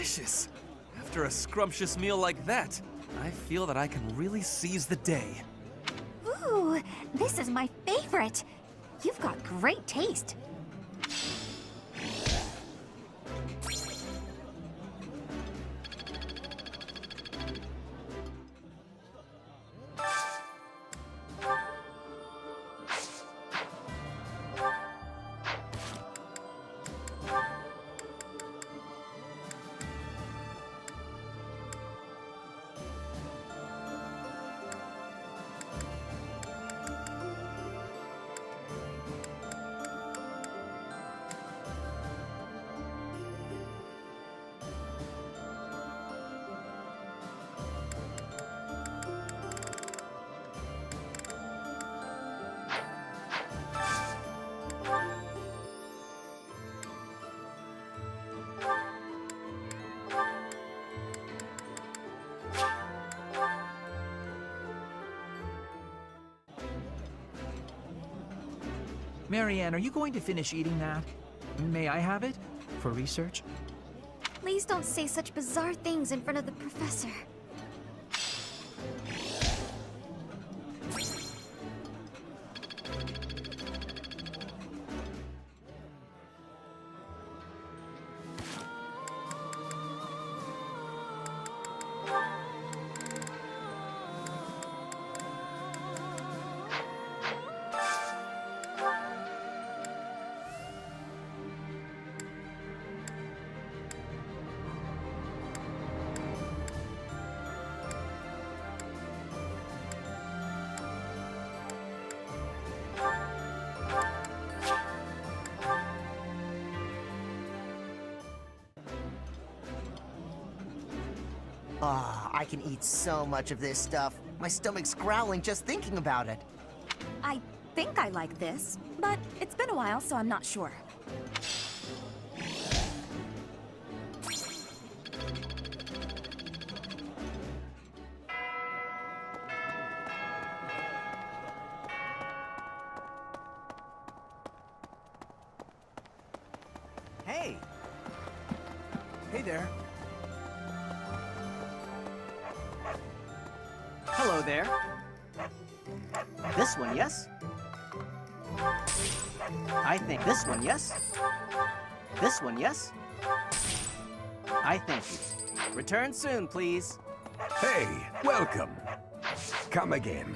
delicious. After a scrumptious meal like that, I feel that I can really seize the day. Ooh, this is my favorite. You've got great taste. Marianne, are you going to finish eating that? May I have it? For research? Please don't say such bizarre things in front of the professor. Ah, I can eat so much of this stuff. My stomach's growling just thinking about it. I think I like this, but it's been a while, so I'm not sure. Hey! Hey there. Hello there. This one, yes? I think this one, yes? This one, yes? I thank you. Return soon, please. Hey, welcome. Come again.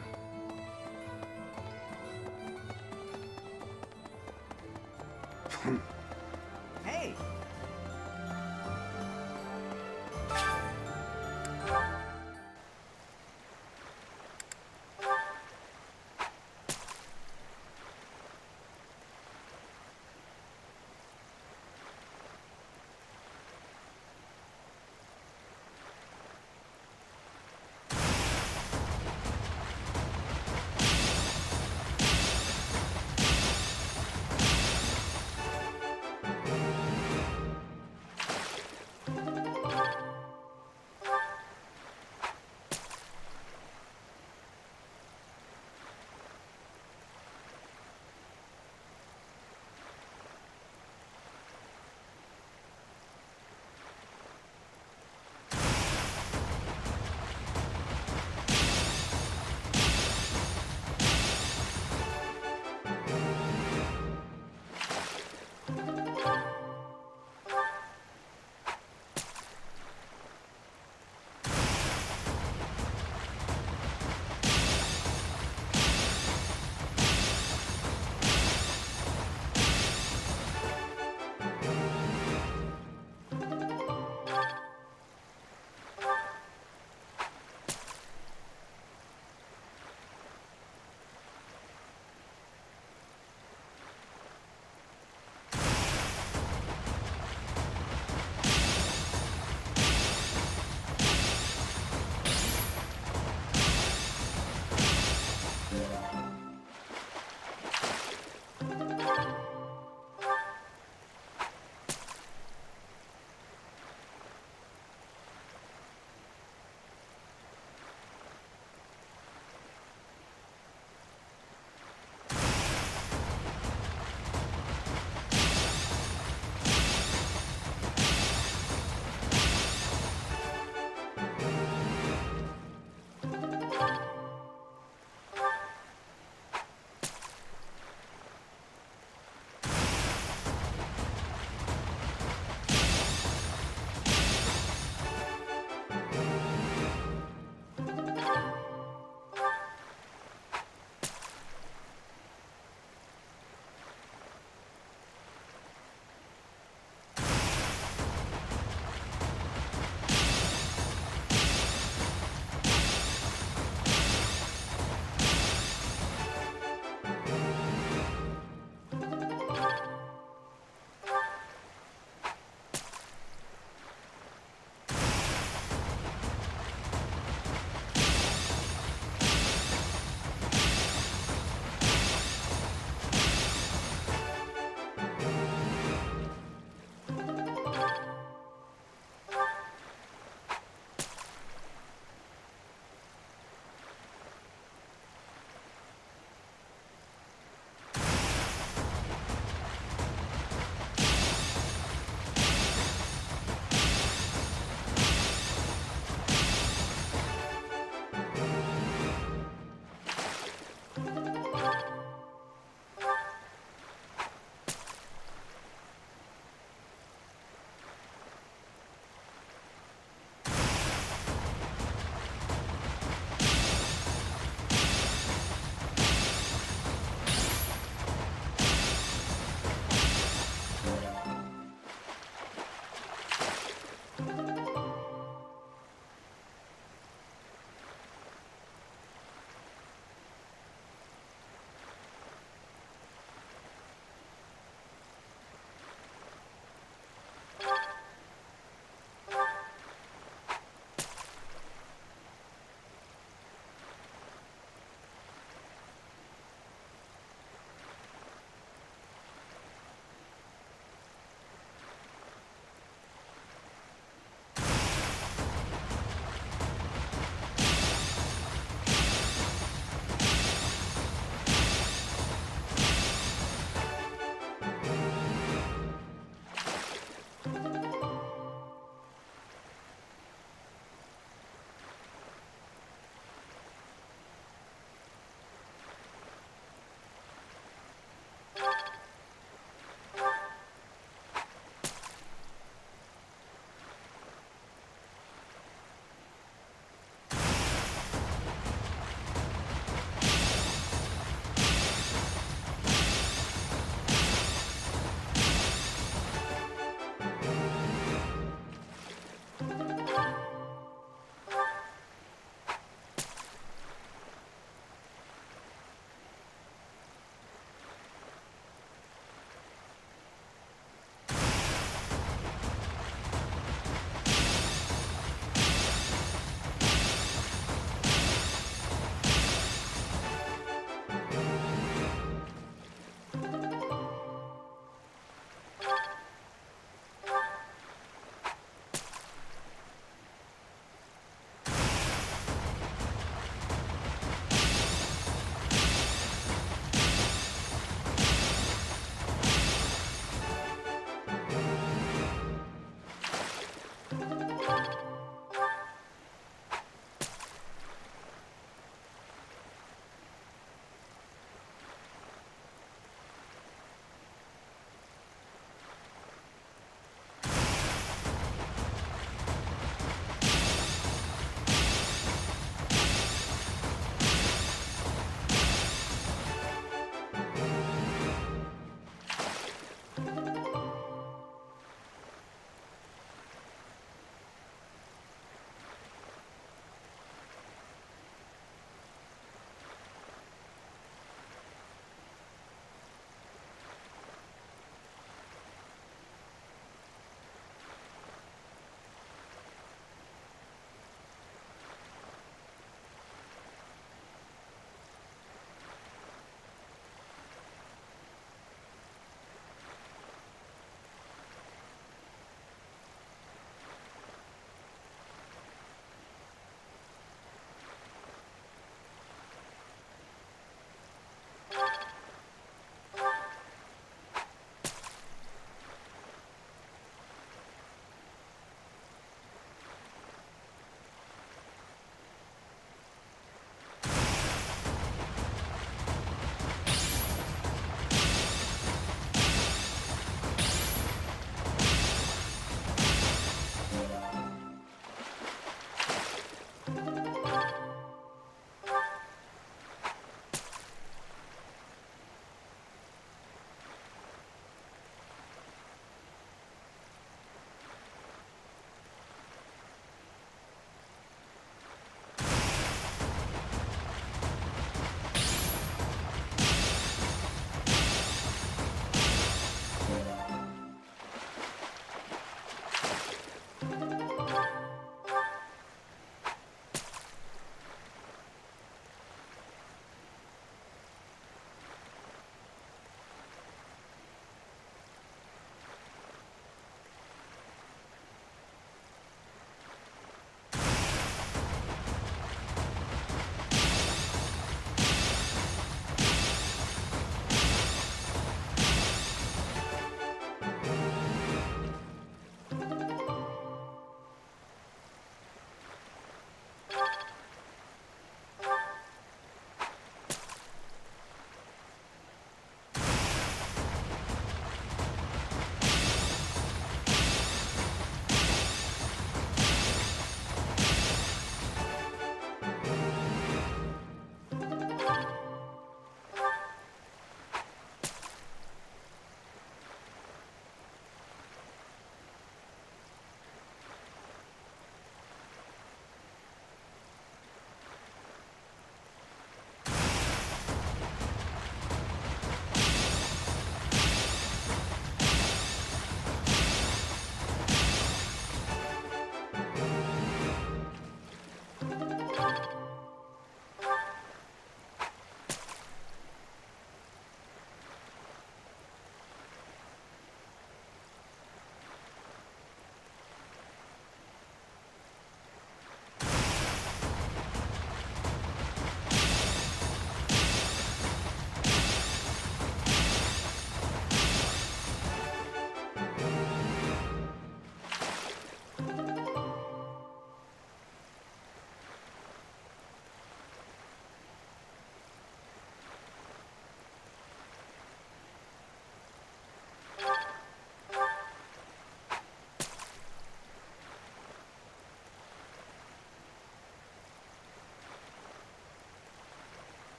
Hey!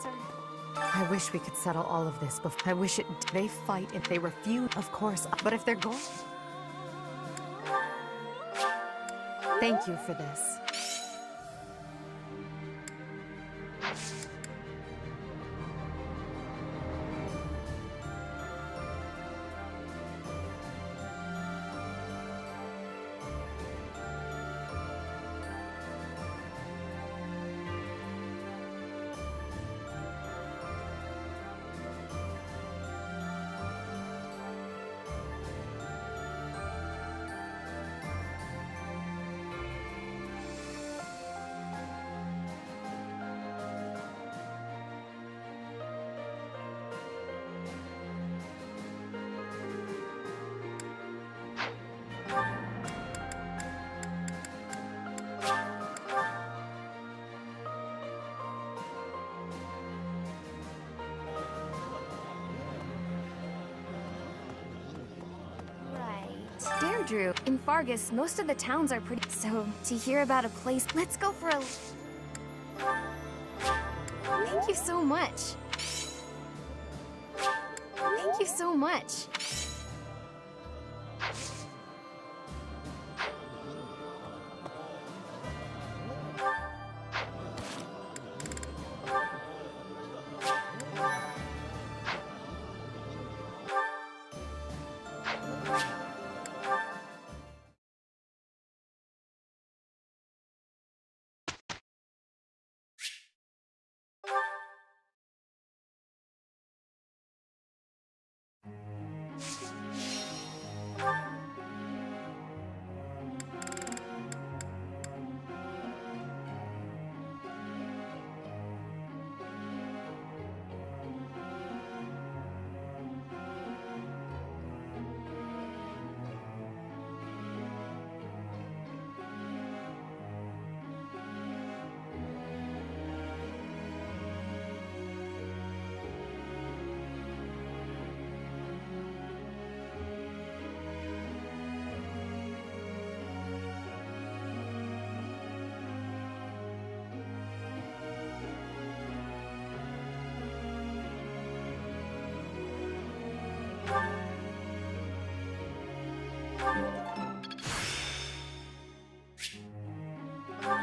Professor. I wish we could settle all of this before. I wish it. They fight if they refuse, of course. But if they're going. Thank you for this. Deirdre, in Fargus, most of the towns are pretty. So, to hear about a place, let's go for a. Thank you so much. Thank you so much.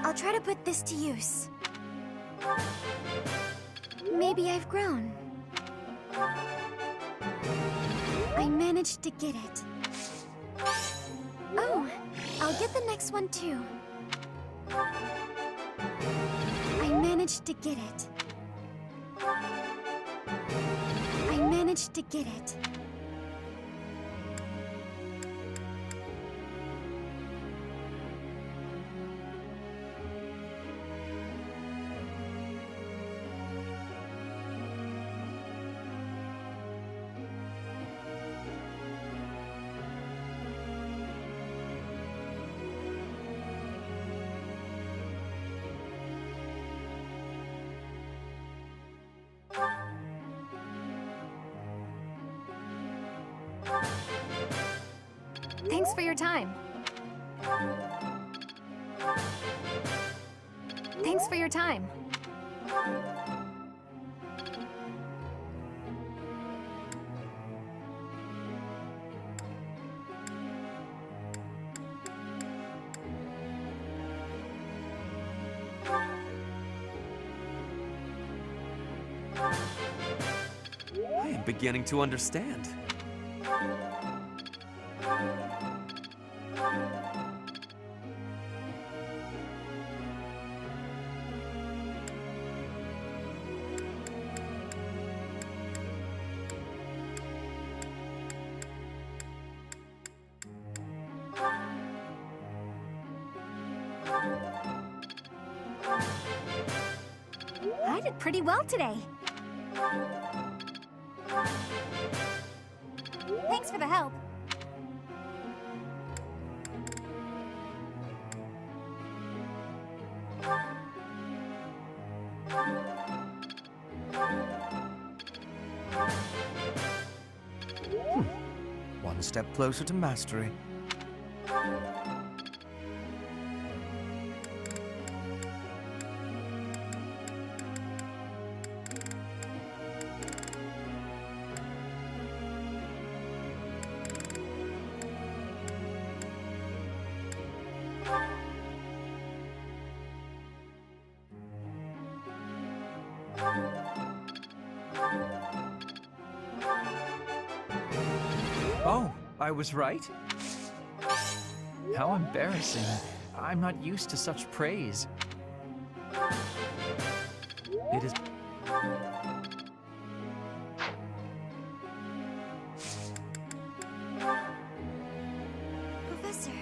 I'll try to put this to use. Maybe I've grown. I managed to get it. Oh, I'll get the next one too. I managed to get it. I managed to get it. Thanks for your time. Thanks for your time. I am beginning to understand. I did pretty well today. Thanks for the help. One step closer to mastery. Oh, I was right? How embarrassing. I'm not used to such praise. It is... Professor.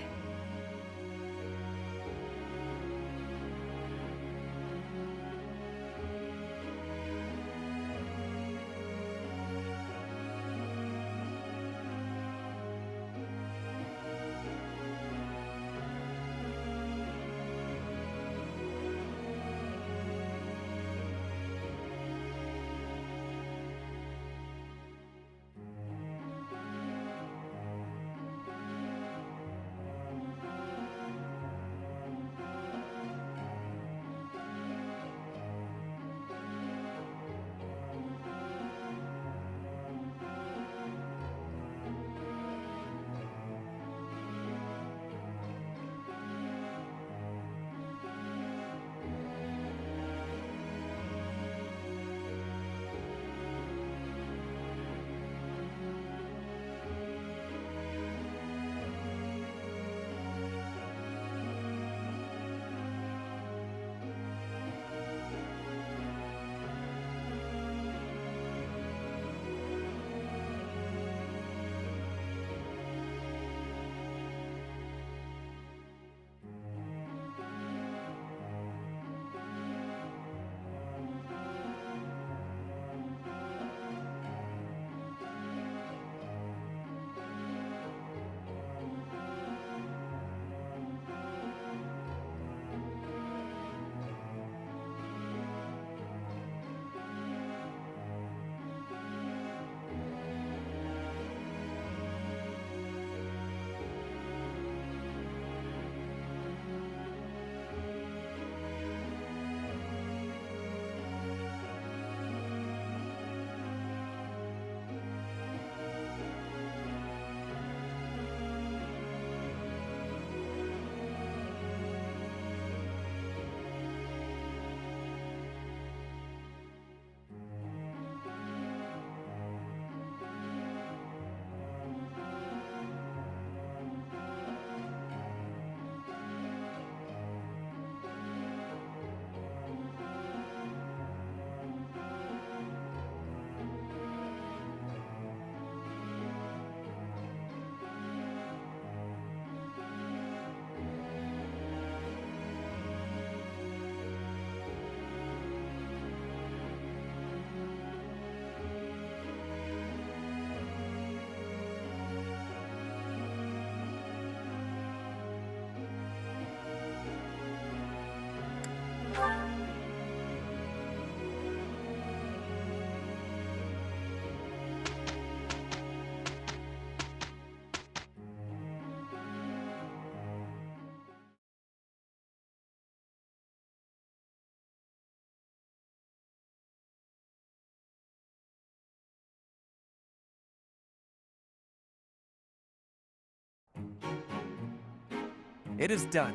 It is done.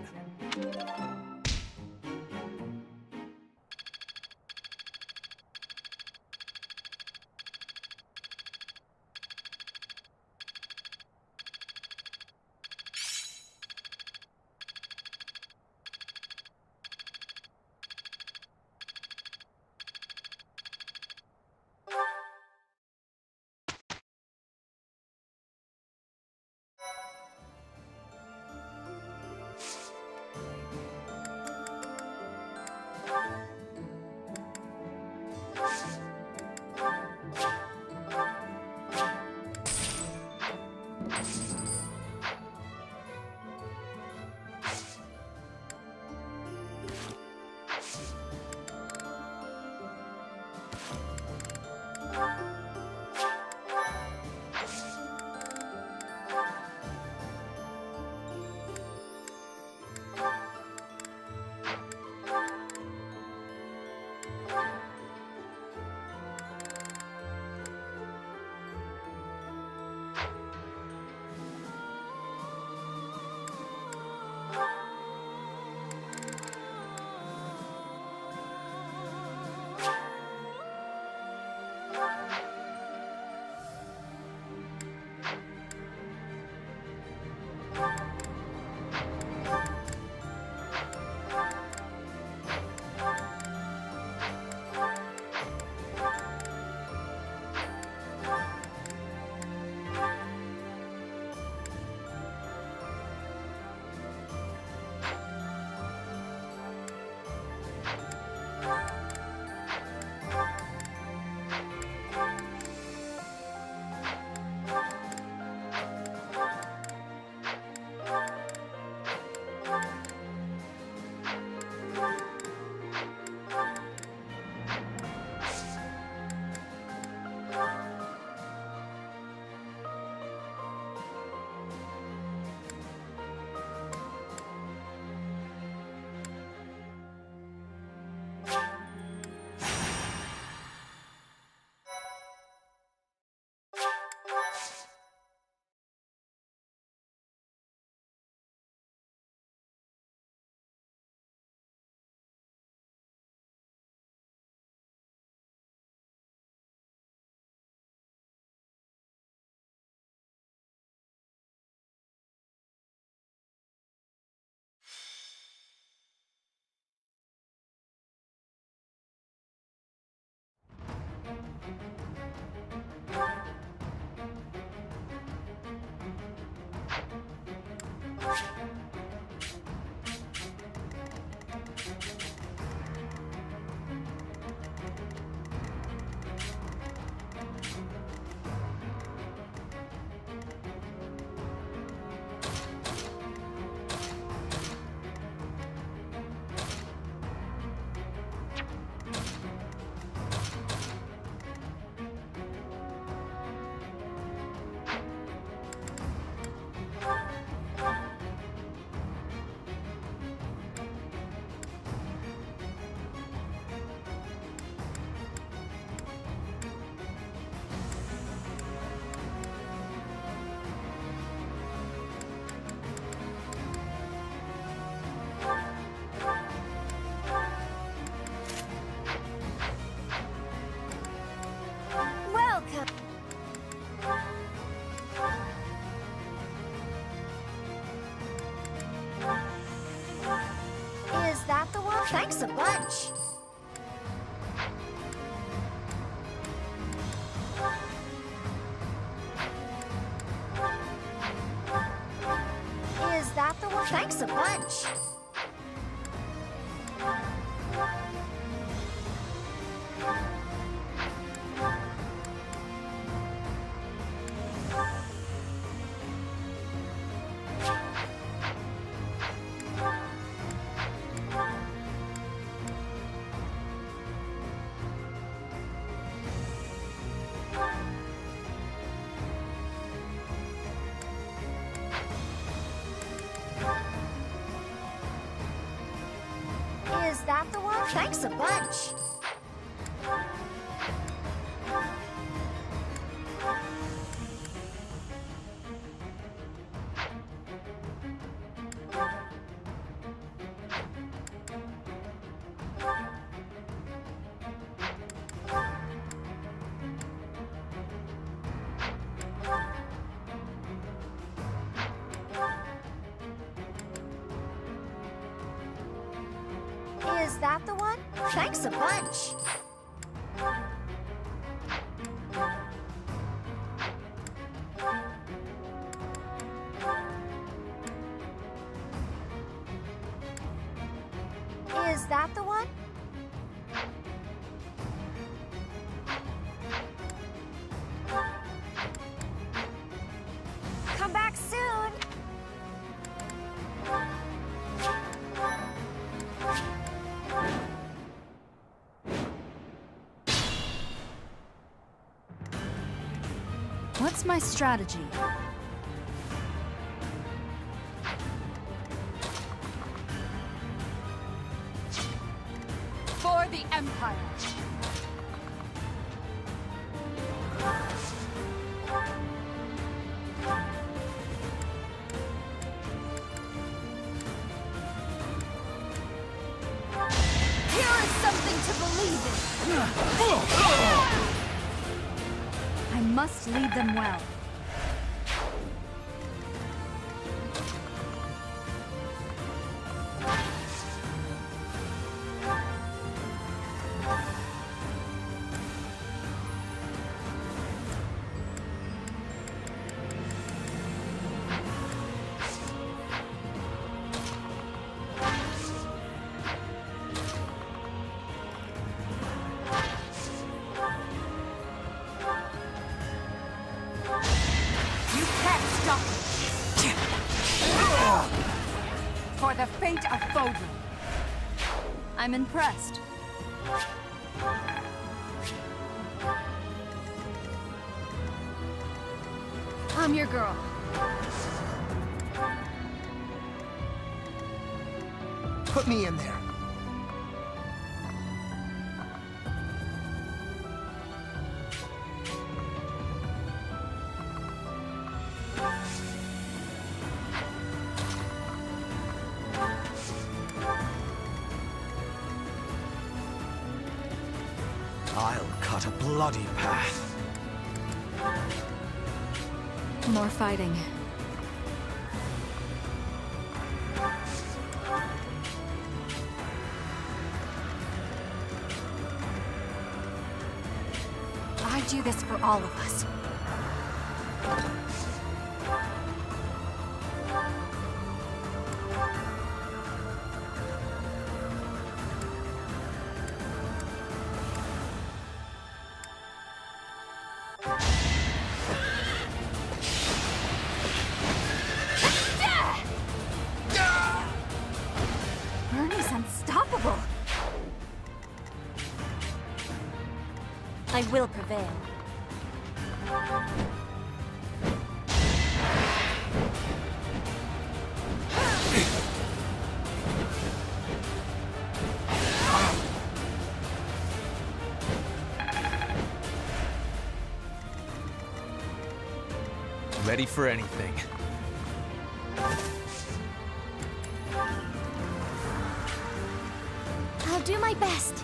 Welcome. Is that the one? Thanks a bunch. Is that the one? Thanks a bunch. Is that the one? Thanks a bunch. Is that the one? Thanks a bunch. Is that the one? Come back soon. What's my strategy? For the Empire! Here is something to believe in! I must lead them well. For the fate of Fodlan. I'm impressed. I'm your girl. Put me in there. I'll cut a bloody path. More fighting. do this for all of us. Bernie's unstoppable. I will prevail. Ready for anything. I'll do my best.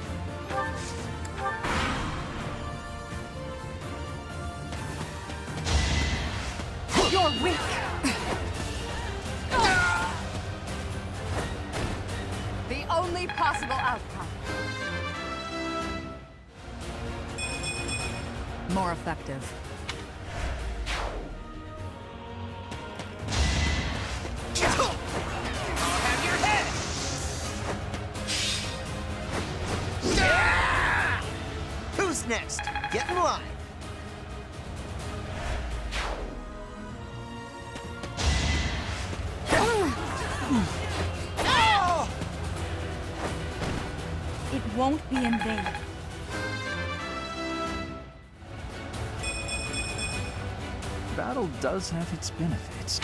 You're weak. The only possible outcome. More effective. Who's next? Get in line. It won't be in vain. Battle does have its benefits.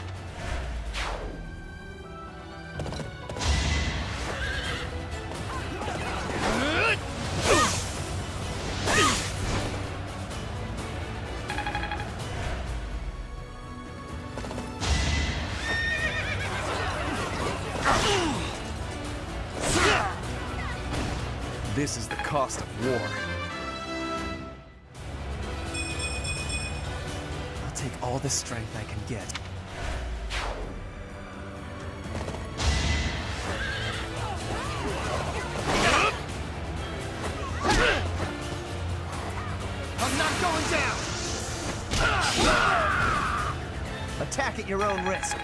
This is the cost of war. I'll take all the strength I can get. I'm not going down! Attack at your own risk.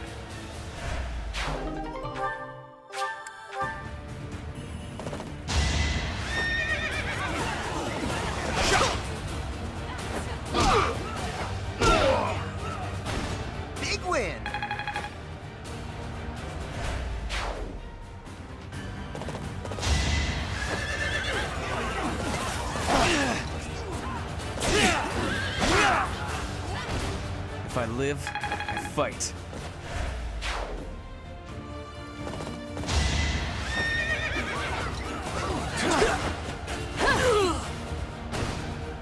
Big win! If I live, I fight.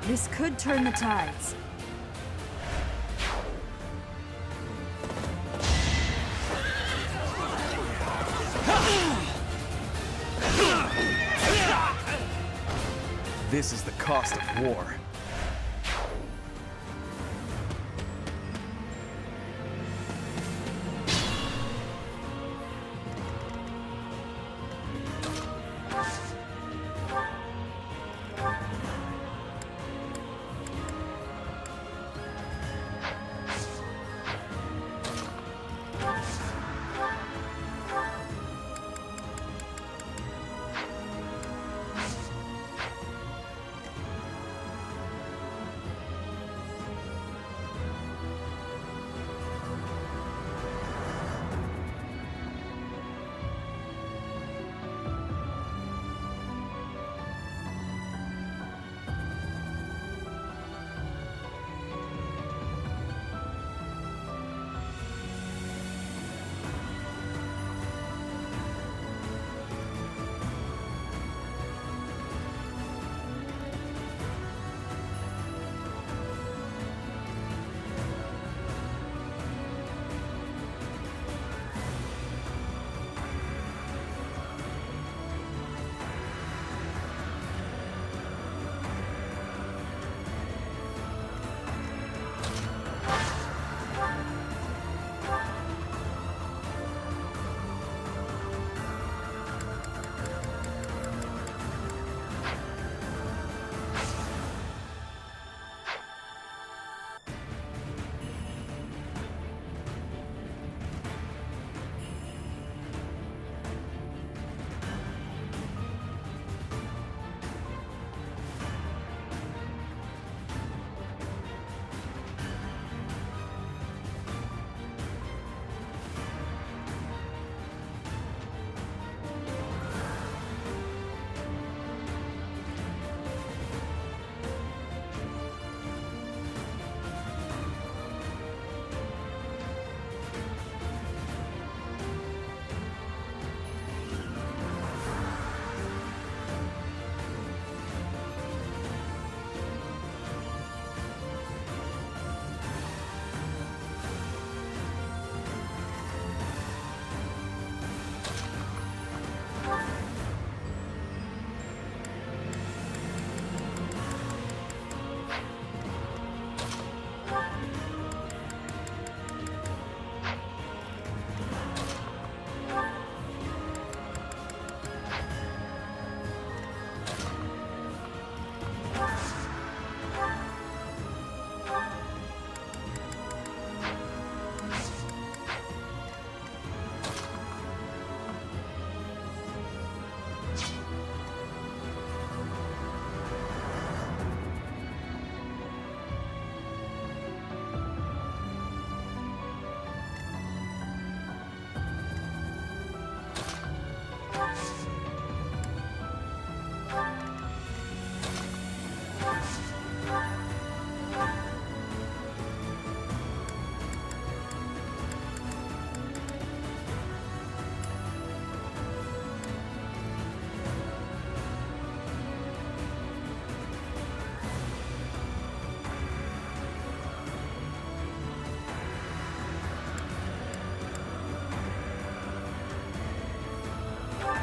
This could turn the tides. This is the cost of war.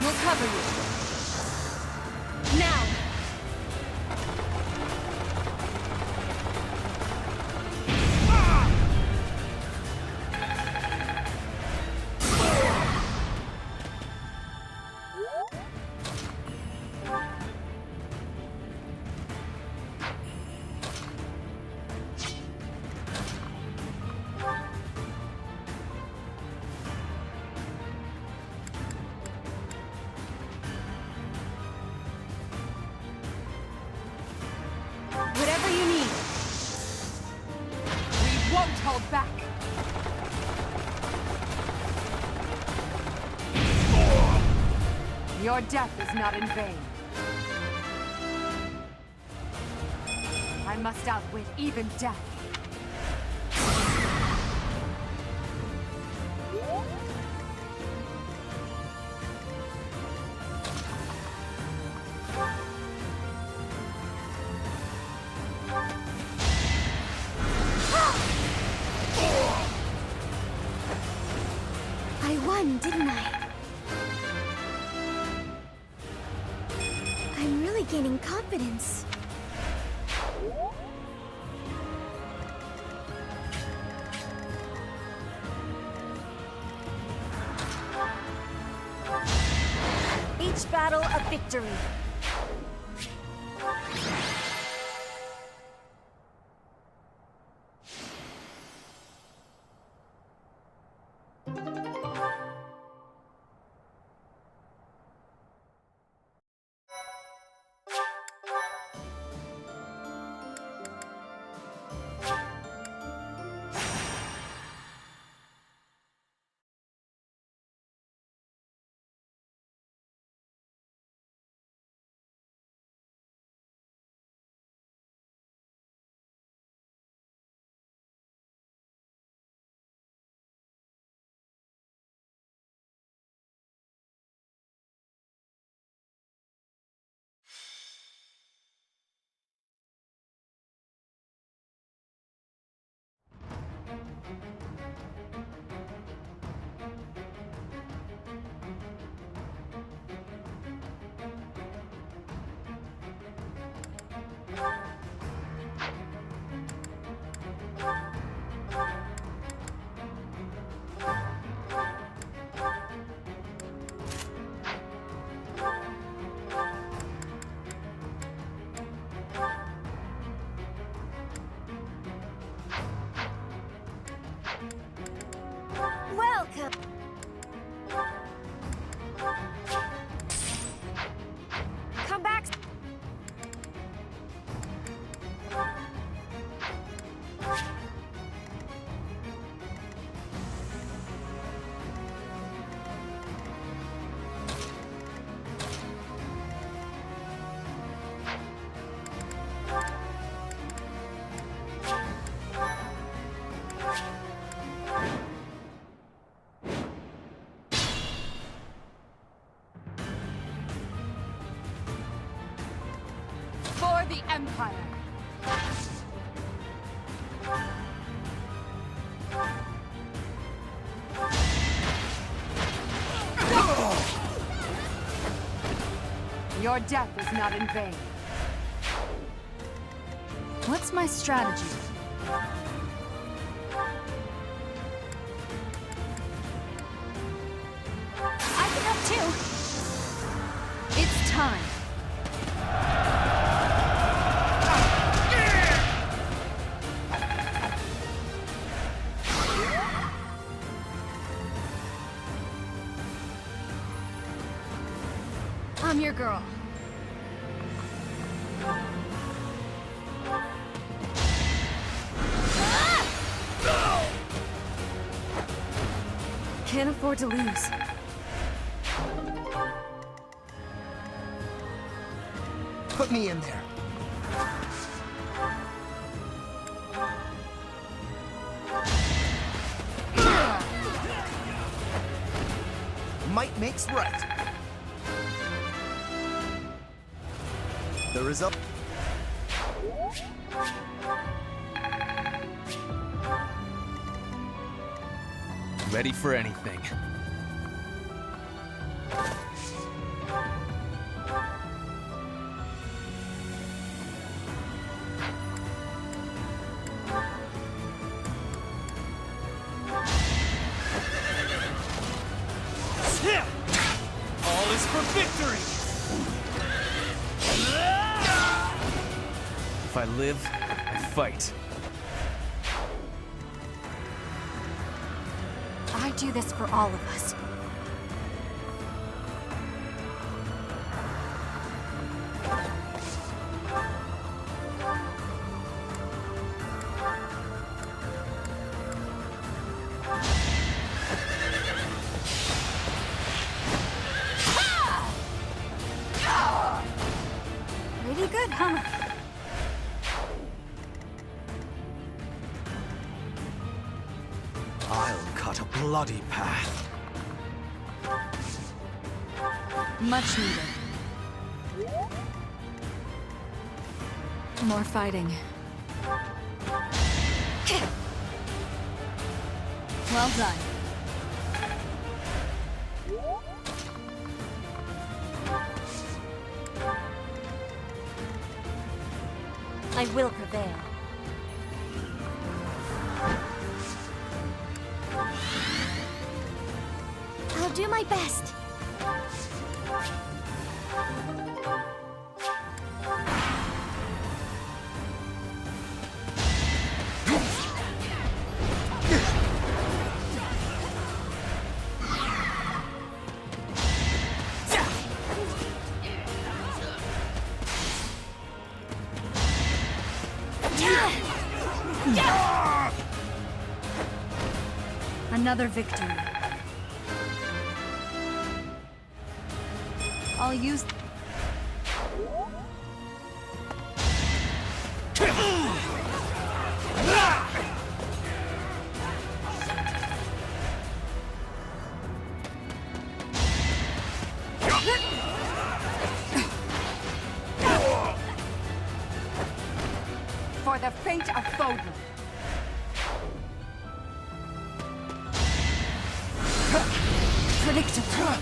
We'll cover you. Now! Whatever you need. We won't hold back. Your death is not in vain. I must outwit even death. I won, didn't I? I'm really gaining confidence. Each battle a victory. Welcome! Come back! For the Empire. Your death is not in vain. What's my strategy? I can help too. It's time. I'm your girl. Can't afford to lose. Put me in there. Might makes right. The result. Ready for anything. for victory! If I live, I fight. I do this for all of us. Pretty good, huh? I'll cut a bloody path. Much needed. More fighting. Well done. I will prevail. I'll do my best. Another victory. I'll use... For the fate of Foden. Predictable.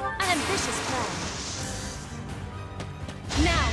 An ambitious plan. Now!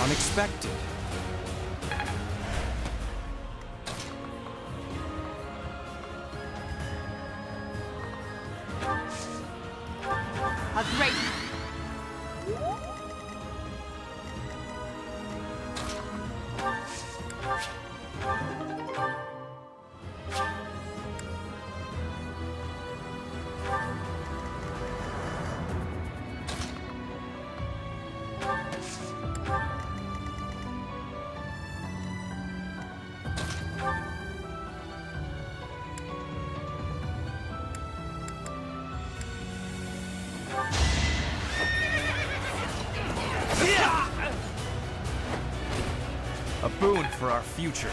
Unexpected. A great... A boon for our future.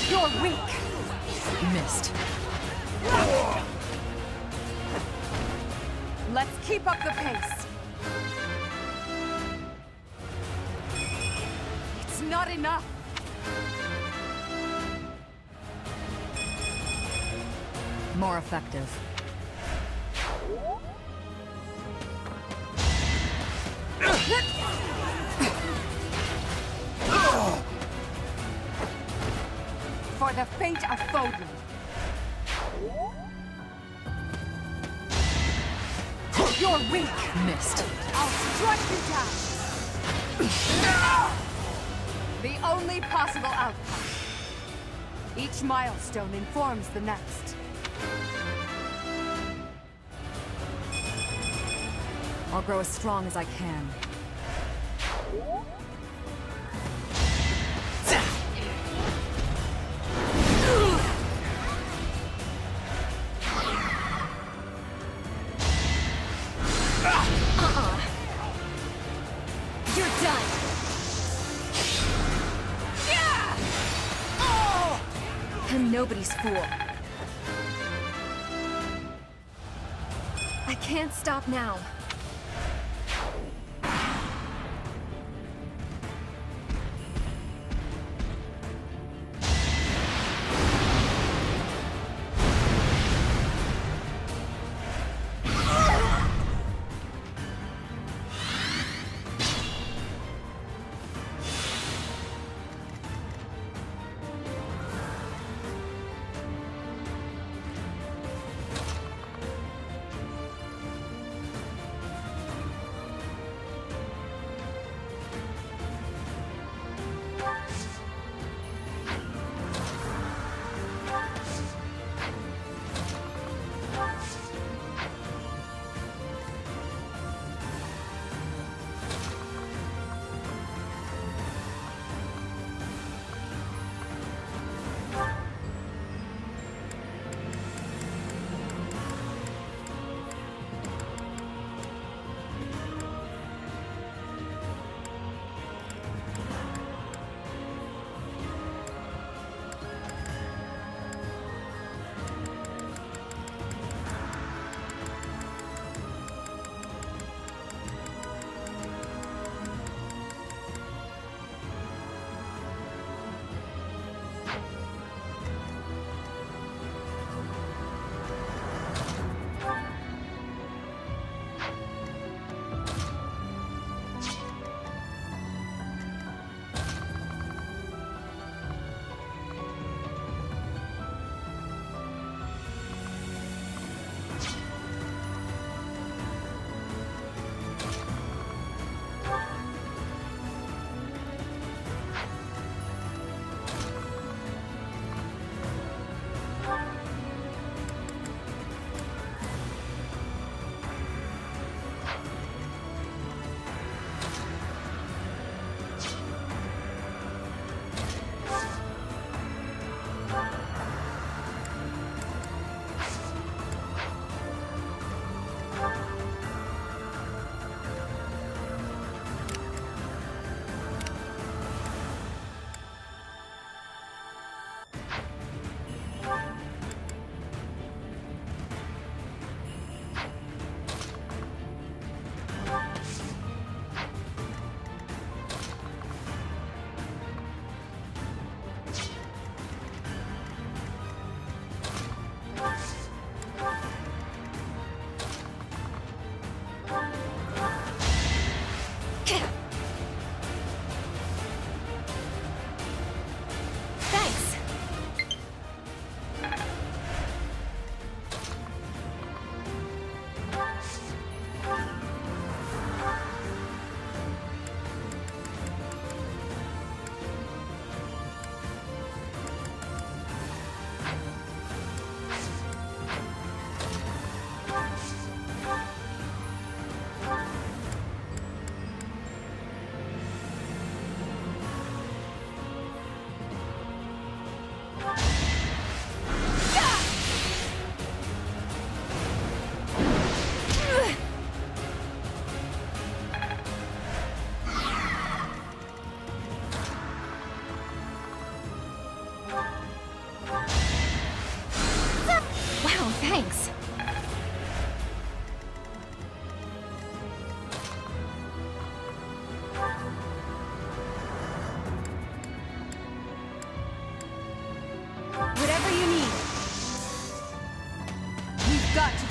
You're weak. Missed. Let's keep up the pace. It's not enough. More effective. For the fate of Foden. You're weak. Missed. I'll strike you down. The only possible outcome. Each milestone informs the next. I'll grow as strong as I can. You're done. I'm nobody's fool. I can't stop now.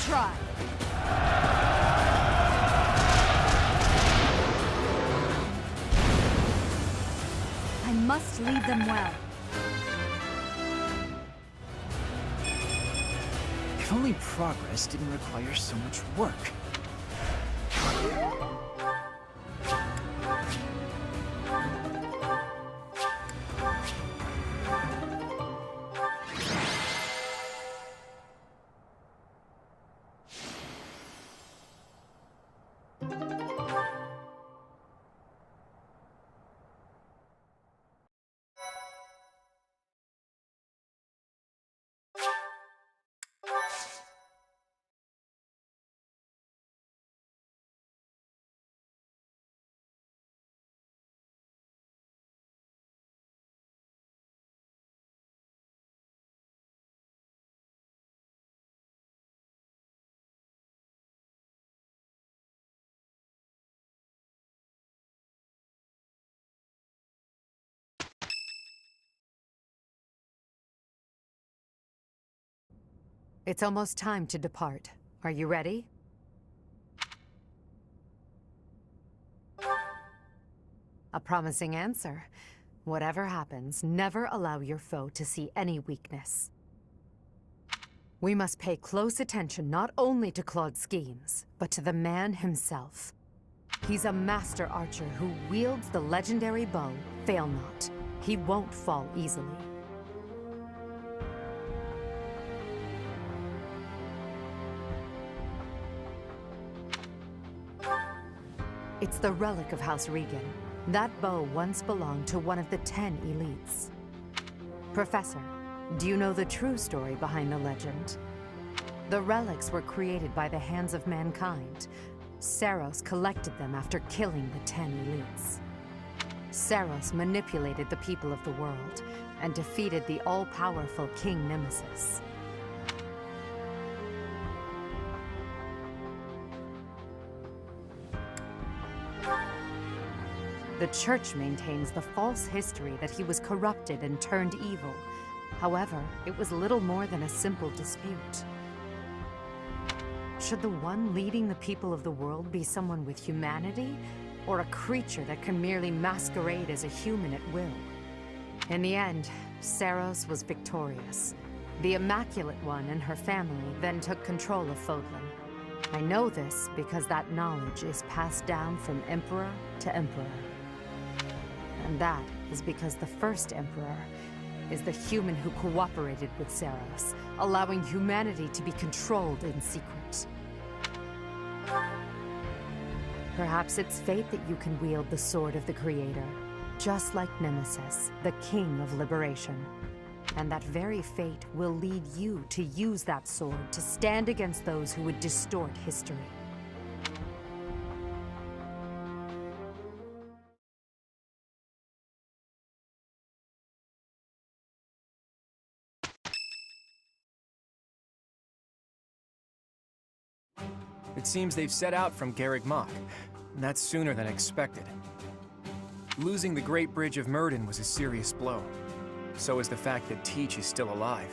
try. I must lead them well. If only progress didn't require so much work. It's almost time to depart. Are you ready? A promising answer. Whatever happens, never allow your foe to see any weakness. We must pay close attention not only to Claude's schemes, but to the man himself. He's a master archer who wields the legendary bow, Fail Not. He won't fall easily. It's the relic of House Regan. That bow once belonged to one of the 10 elites. Professor, do you know the true story behind the legend? The relics were created by the hands of mankind. Saros collected them after killing the 10 elites. Saros manipulated the people of the world and defeated the all-powerful King Nemesis. The Church maintains the false history that he was corrupted and turned evil. However, it was little more than a simple dispute. Should the one leading the people of the world be someone with humanity, or a creature that can merely masquerade as a human at will? In the end, Saros was victorious. The Immaculate One and her family then took control of Fodlan. I know this because that knowledge is passed down from Emperor to Emperor. And that is because the first Emperor is the human who cooperated with Saros, allowing humanity to be controlled in secret. Perhaps it's fate that you can wield the sword of the Creator, just like Nemesis, the King of Liberation. And that very fate will lead you to use that sword to stand against those who would distort history. It seems they've set out from Garreg Mach, and that's sooner than expected. Losing the Great Bridge of Myrden was a serious blow. So is the fact that Teach is still alive.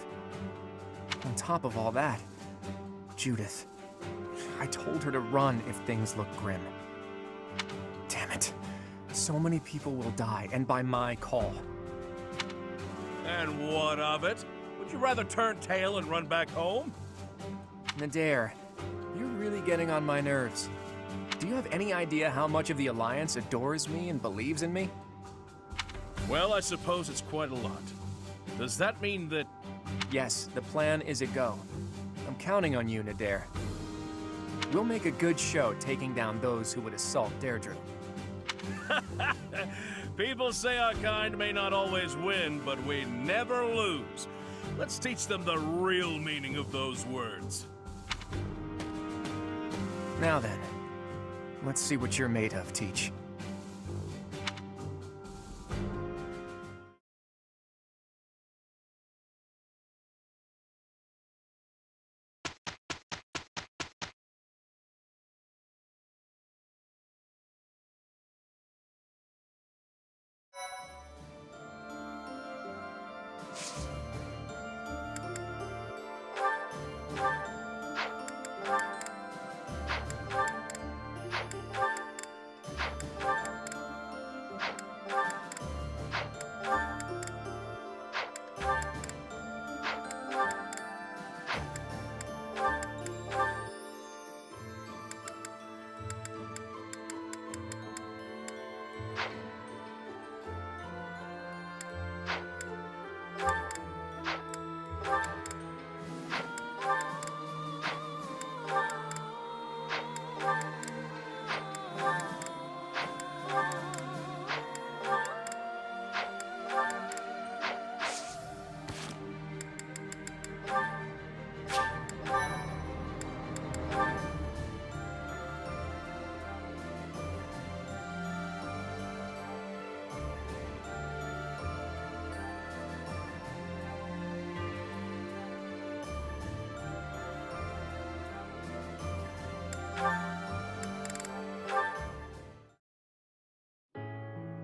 On top of all that, Judith. I told her to run if things look grim. Damn it. So many people will die, and by my call. And what of it? Would you rather turn tail and run back home? Nadir, you're really getting on my nerves. Do you have any idea how much of the Alliance adores me and believes in me? Well, I suppose it's quite a lot. Does that mean that... Yes, the plan is a go. I'm counting on you, Nadir. We'll make a good show taking down those who would assault Deirdre. People say our kind may not always win, but we never lose. Let's teach them the real meaning of those words. Now then, let's see what you're made of, Teach.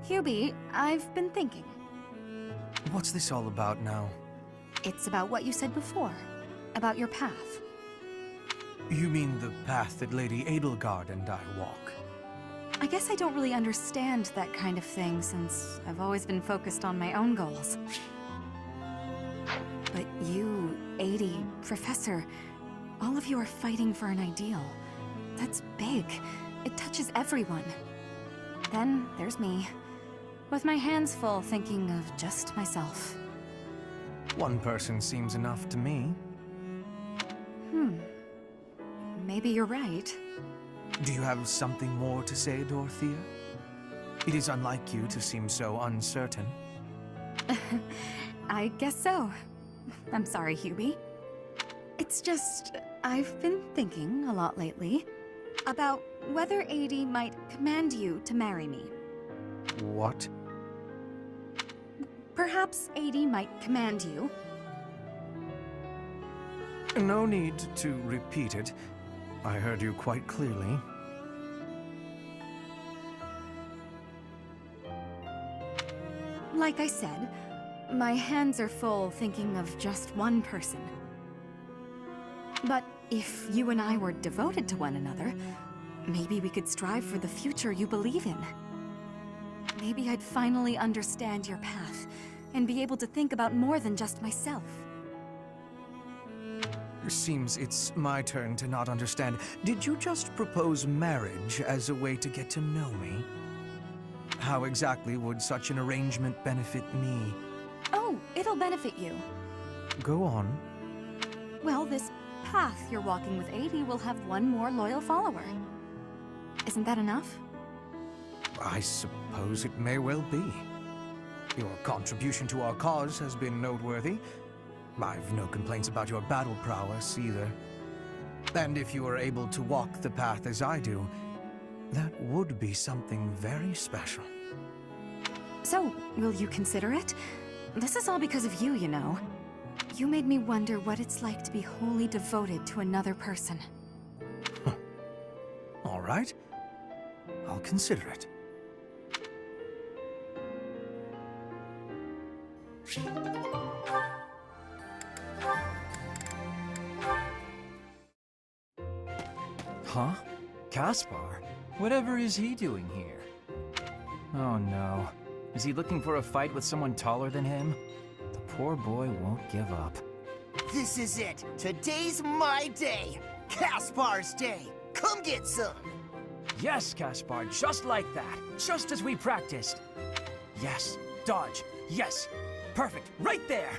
Hubie, I've been thinking. What's this all about now? It's about what you said before. About your path. You mean the path that Lady Edelgard and I walk? I guess I don't really understand that kind of thing since I've always been focused on my own goals. But you, Adie, Professor, all of you are fighting for an ideal. That's big. It touches everyone. Then there's me, with my hands full thinking of just myself. One person seems enough to me. Maybe you're right. Do you have something more to say, Dorothea? It is unlike you to seem so uncertain. I guess so. I'm sorry, Hubie. It's just, I've been thinking a lot lately about whether Adie might command you to marry me. What? Perhaps Adie might command you. No need to repeat it. I heard you quite clearly. Like I said, my hands are full thinking of just one person. But if you and I were devoted to one another, maybe we could strive for the future you believe in. Maybe I'd finally understand your path and be able to think about more than just myself. Seems it's my turn to not understand. Did you just propose marriage as a way to get to know me? How exactly would such an arrangement benefit me? Oh, it'll benefit you. Go on. Well, this path you're walking with Adie will have one more loyal follower. Isn't that enough? I suppose it may well be. Your contribution to our cause has been noteworthy. I've no complaints about your battle prowess either. And if you are able to walk the path as I do, that would be something very special. So, will you consider it? This is all because of you, you know. You made me wonder what it's like to be wholly devoted to another person. All right. I'll consider it. Huh? Caspar? Whatever is he doing here? Oh no. Is he looking for a fight with someone taller than him? The poor boy won't give up. This is it. Today's my day. Caspar's day. Come get some. Yes, Caspar, just like that. Just as we practiced. Yes, dodge. Yes. Perfect. Right there.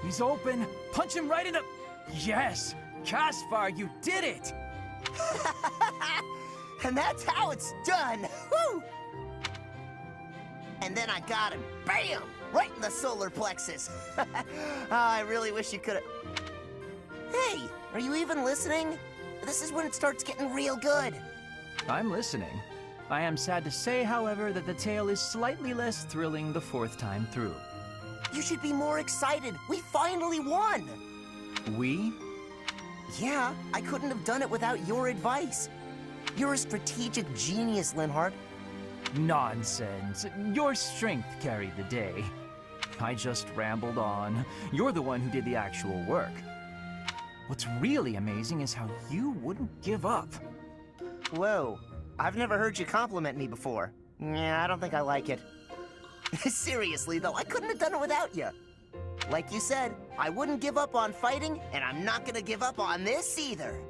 He's open. Punch him right in the... Yes! Caspar, you did it! And that's how it's done. Woo! And then I got him. Bam! Right in the solar plexus. Oh, I really wish you could have... Hey, are you even listening? This is when it starts getting real good. I'm listening. I am sad to say, however, that the tale is slightly less thrilling the fourth time through. You should be more excited. We finally won. We? Yeah, I couldn't have done it without your advice. You're a strategic genius, Linhardt. Nonsense. Your strength carried the day. I just rambled on. You're the one who did the actual work. What's really amazing is how you wouldn't give up. Whoa, I've never heard you compliment me before. Yeah, I don't think I like it. Seriously, though, I couldn't have done it without you. Like you said, I wouldn't give up on fighting, and I'm not gonna give up on this either.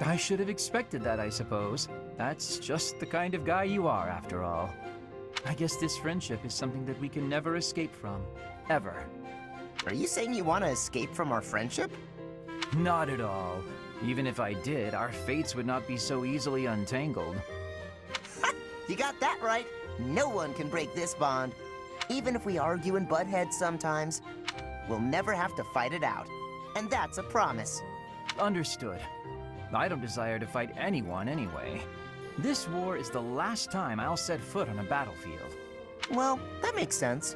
I should have expected that, I suppose. That's just the kind of guy you are, after all. I guess this friendship is something that we can never escape from. Ever. Are you saying you want to escape from our friendship? Not at all. Even if I did, our fates would not be so easily untangled. You got that right. No one can break this bond. Even if we argue and butt heads sometimes, we'll never have to fight it out. And that's a promise. Understood. I don't desire to fight anyone anyway. This war is the last time I'll set foot on a battlefield. Well, that makes sense.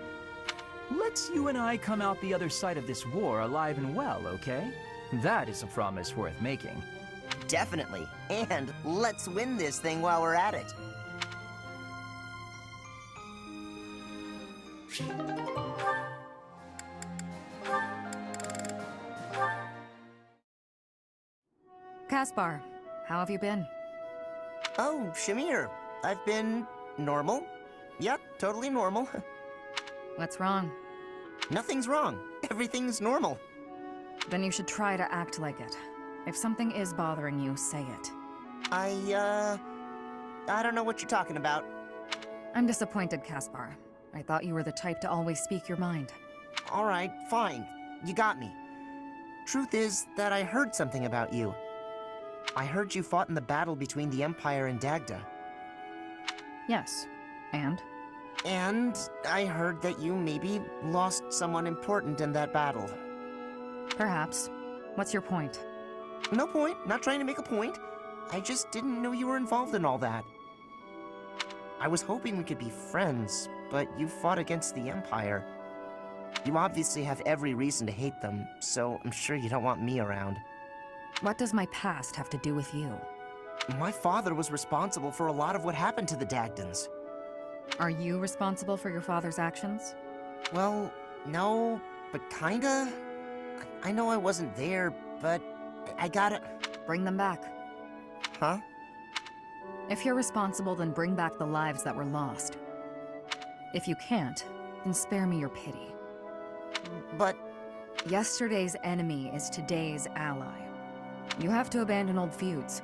Let's you and I come out the other side of this war alive and well, okay? That is a promise worth making. Definitely. And let's win this thing while we're at it. Caspar, how have you been? Oh, Shamir. I've been normal. Yep, totally normal. What's wrong? Nothing's wrong. Everything's normal. Then you should try to act like it. If something is bothering you, say it. I don't know what you're talking about. I'm disappointed, Caspar. I thought you were the type to always speak your mind. All right, fine. You got me. Truth is that I heard something about you. I heard you fought in the battle between the Empire and Dagda. Yes. And? And I heard that you maybe lost someone important in that battle. Perhaps. What's your point? No point. Not trying to make a point. I just didn't know you were involved in all that. I was hoping we could be friends, but you fought against the Empire. You obviously have every reason to hate them, so I'm sure you don't want me around. What does my past have to do with you? My father was responsible for a lot of what happened to the Dagdans. Are you responsible for your father's actions? Well, no, but kinda. I know I wasn't there, but I gotta... Bring them back. Huh? If you're responsible, then bring back the lives that were lost. If you can't, then spare me your pity. But... Yesterday's enemy is today's ally. You have to abandon old feuds.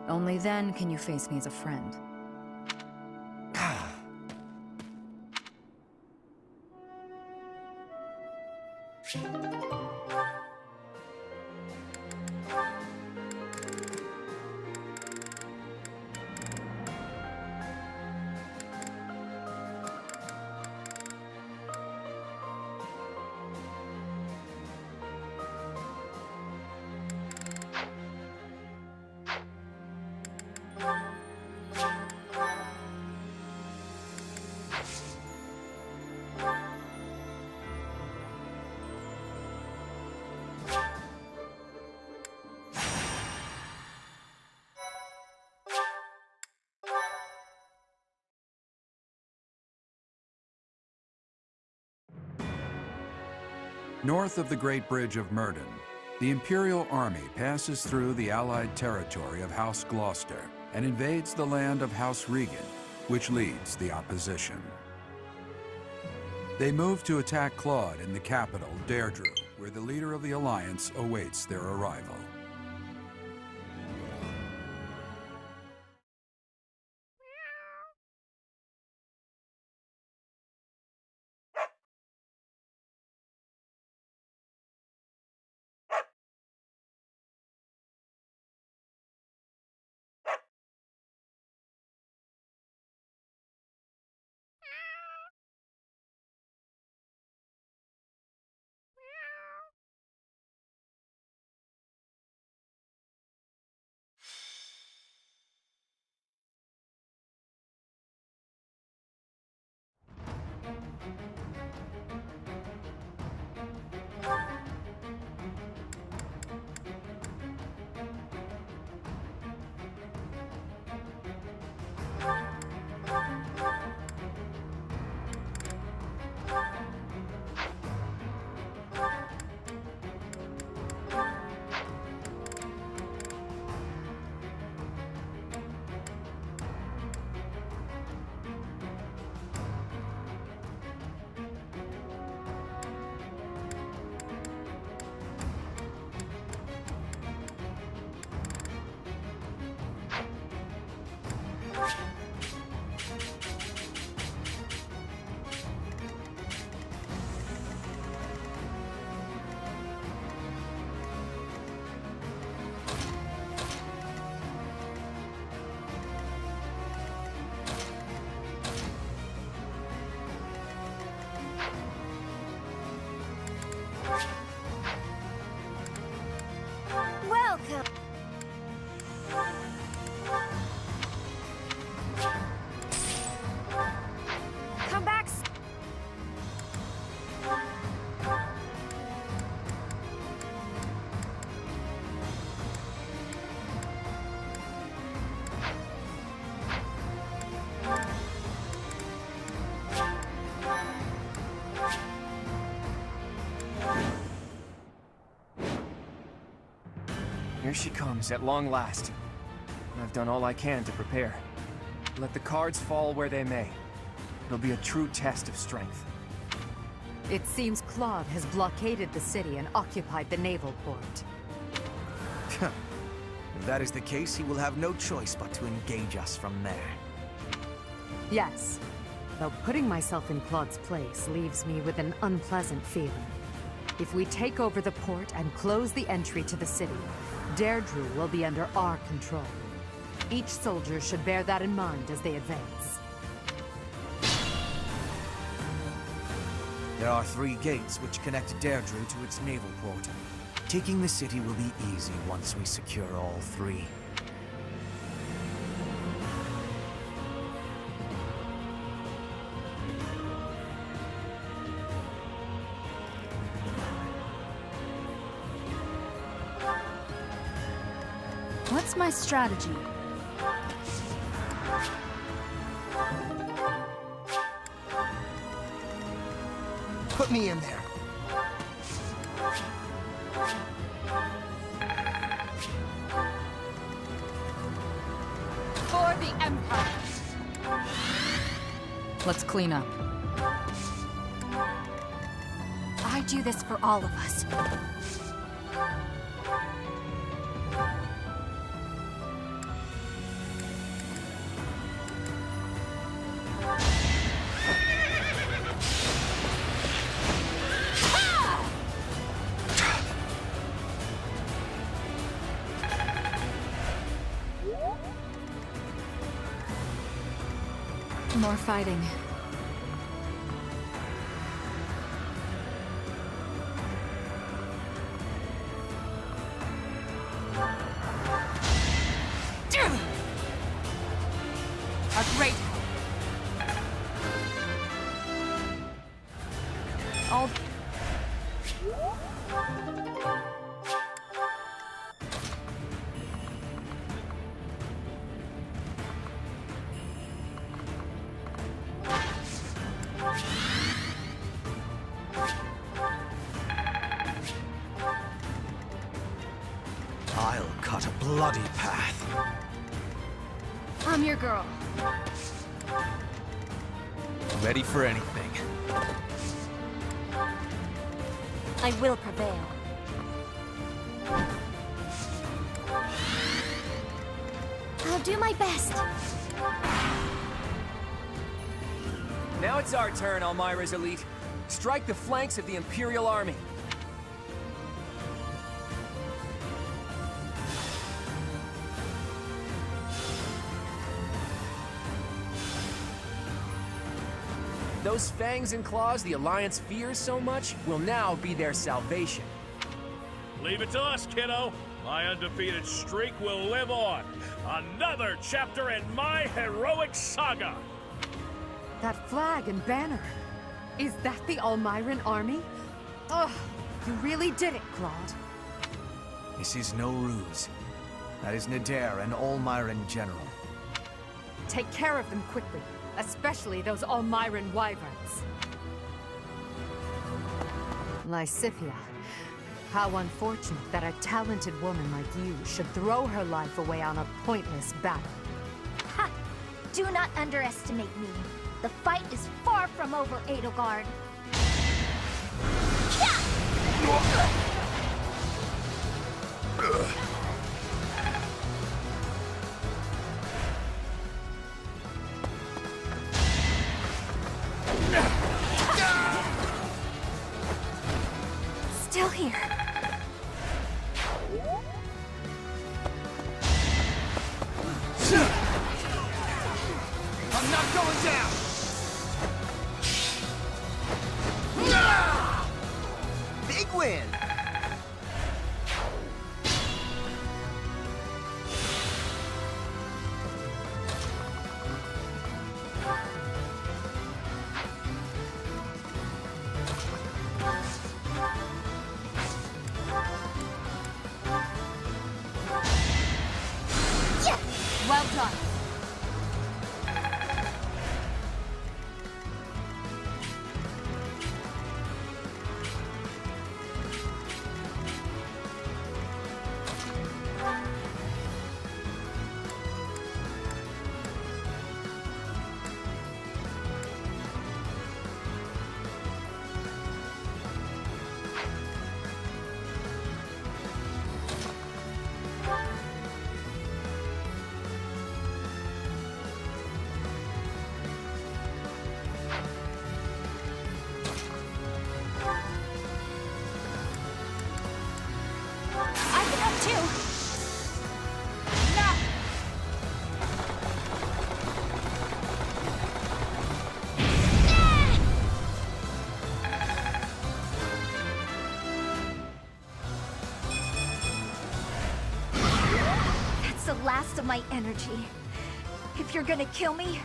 Only then can you face me as a friend. North of the Great Bridge of Murden, the Imperial Army passes through the Allied territory of House Gloucester and invades the land of House Regan, which leads the opposition. They move to attack Claude in the capital, Deirdre, where the leader of the Alliance awaits their arrival. Here she comes, at long last. I've done all I can to prepare. Let the cards fall where they may. It'll be a true test of strength. It seems Claude has blockaded the city and occupied the naval port. If that is the case, he will have no choice but to engage us from there. Yes, though putting myself in Claude's place leaves me with an unpleasant feeling. If we take over the port and close the entry to the city, Deirdre will be under our control. Each soldier should bear that in mind as they advance. There are 3 gates which connect Deirdre to its naval port. Taking the city will be easy once we secure all 3. What's my strategy? Put me in there. For the Empire! Let's clean up. I do this for all of us. More fighting. A great... All... I'll cut a bloody path. I'm your girl. Ready for anything. I will prevail. I'll do my best. Now it's our turn, Elmira's elite. Strike the flanks of the Imperial Army. Those fangs and claws the Alliance fears so much will now be their salvation. Leave it to us, kiddo. My undefeated streak will live on. Another chapter in my heroic saga. That flag and banner. Is that the Almiran army? Ugh, you really did it, Claude. This is no ruse. That is Nadir, an Almiran general. Take care of them quickly, especially those Almiran wyverns. Lysithia, how unfortunate that a talented woman like you should throw her life away on a pointless battle. Ha! Do not underestimate me. The fight is far from over, Edelgard. Still here. I'm not going down! Big win! Well done. my energy. If you're gonna kill me,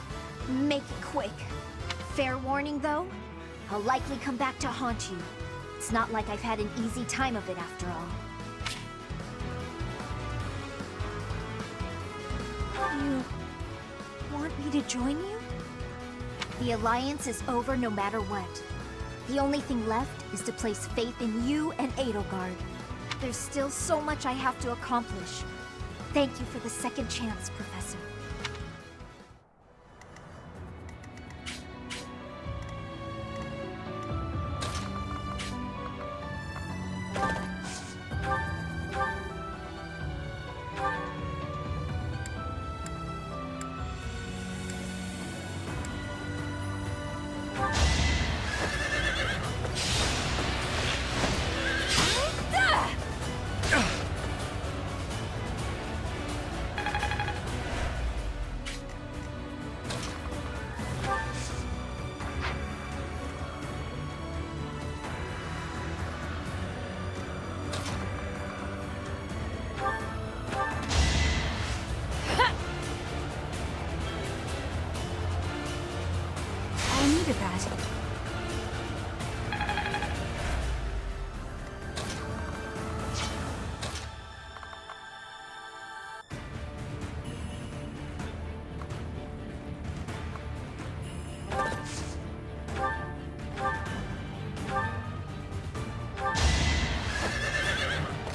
make it quick. Fair warning, though, I'll likely come back to haunt you. It's not like I've had an easy time of it after all. You want me to join you? The Alliance is over no matter what. The only thing left is to place faith in you and Edelgard. There's still so much I have to accomplish. Thank you for the second chance, Professor. I needed that.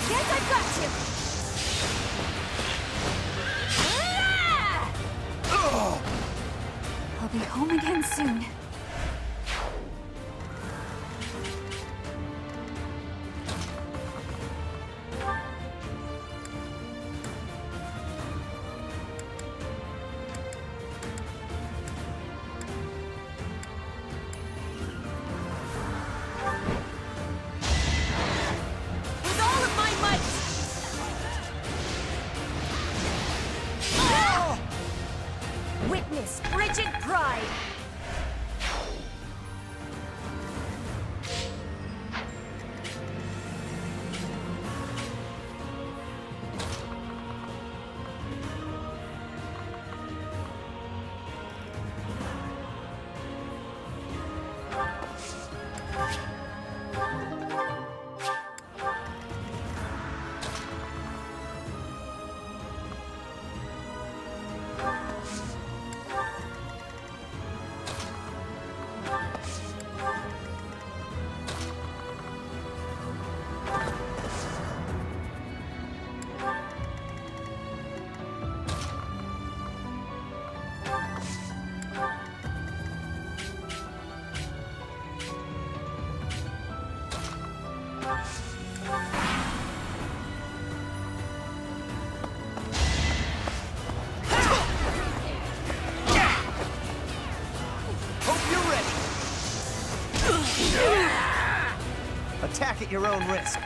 Yes, I've got you! I'll be home again soon. With all of my might! Witness frigid pride! Attack at your own risk.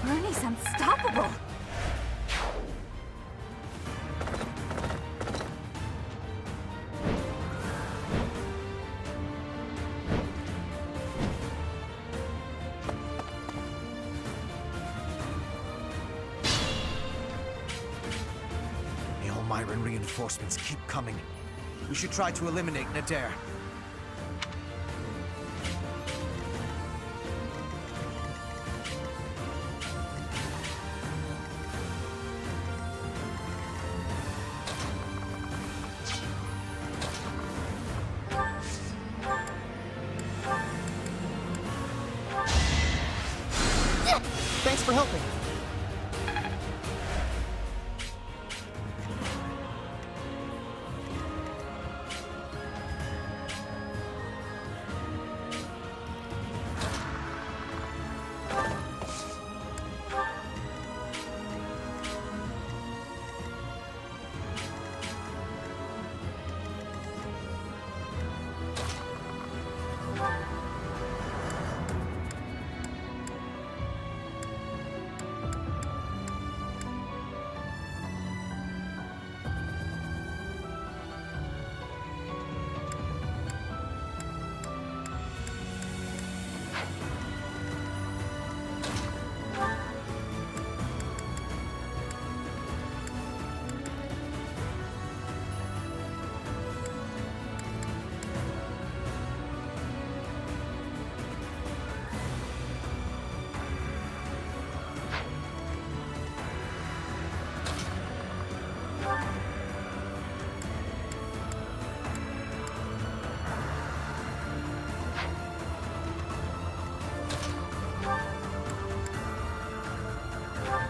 Bernie's unstoppable! The Elmyran reinforcements keep coming. We should try to eliminate Nadir. Thanks for helping.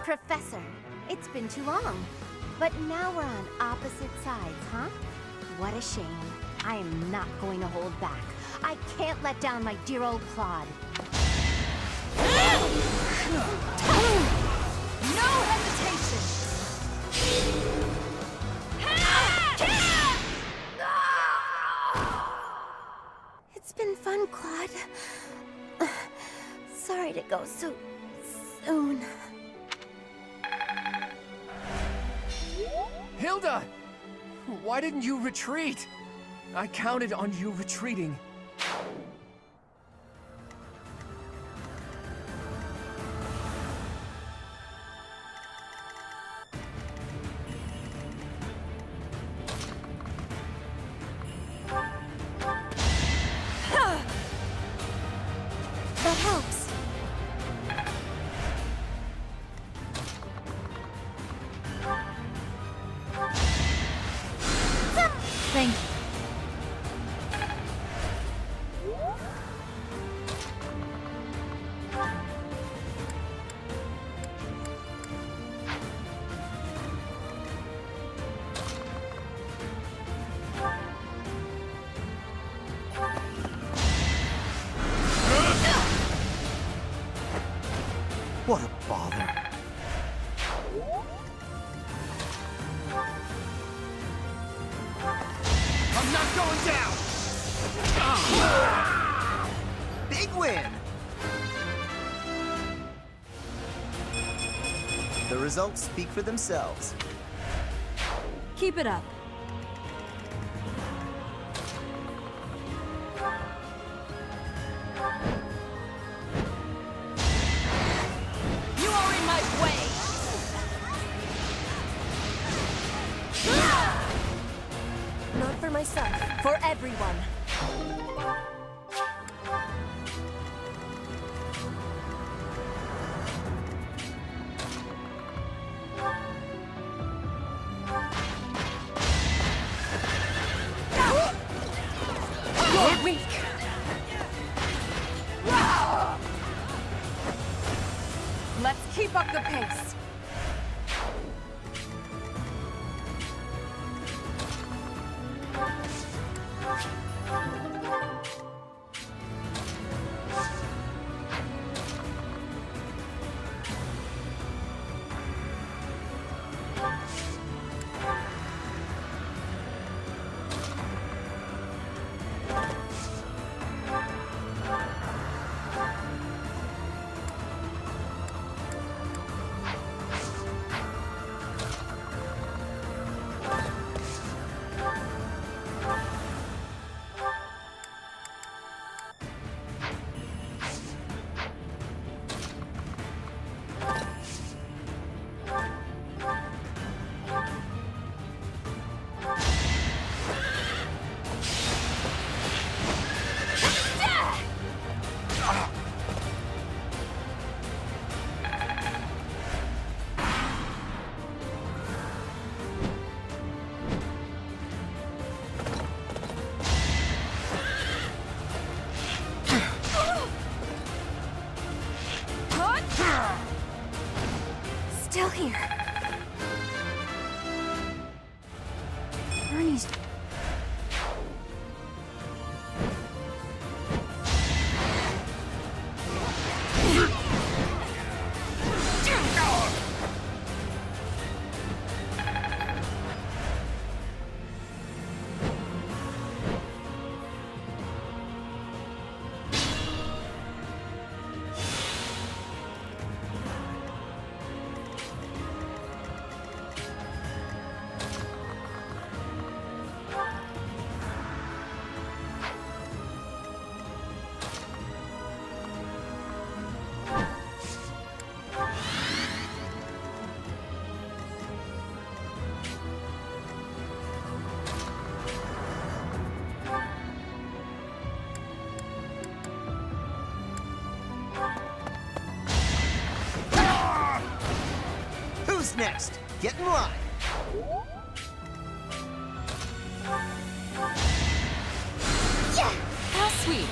Professor, it's been too long. But now we're on opposite sides, huh? What a shame. I am not going to hold back. I can't let down my dear old Claude. No hesitation! It's been fun, Claude. Sorry to go so soon. Hilda! Why didn't you retreat? I counted on you retreating. That helps. Thank you. What a bother. I'm not going down! Big win! The results speak for themselves. Keep it up. You are in my way! Not for myself, for everyone. You're weak! Let's keep up the pace. Still here. Ernie's... Who's next? Get in line. Yeah! How sweet.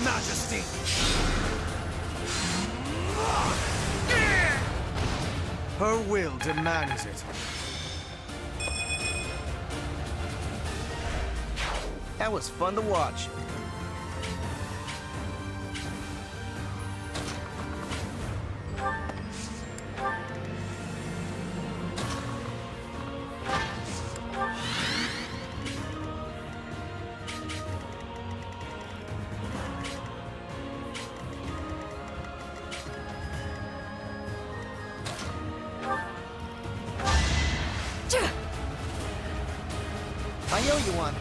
Majesty! Her will demands it. That was fun to watch. I owe you one.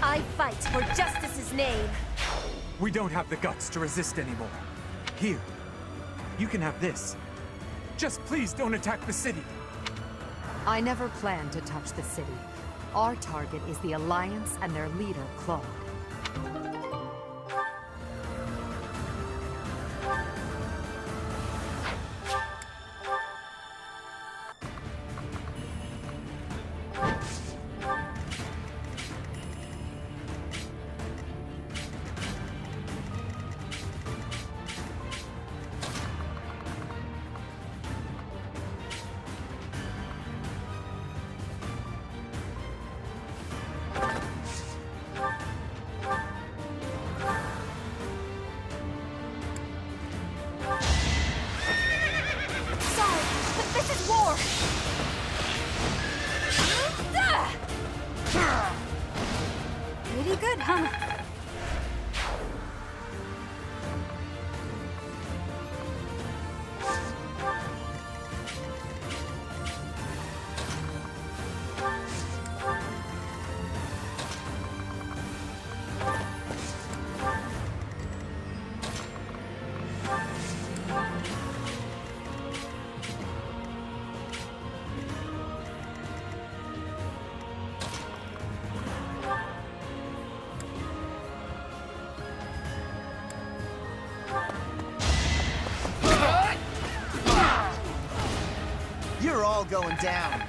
I fight for justice's name. We don't have the guts to resist anymore. Here, you can have this. Just please don't attack the city. I never planned to touch the city. Our target is the Alliance and their leader, Claude. Sorry, but this is war! Pretty good, huh? You're all going down.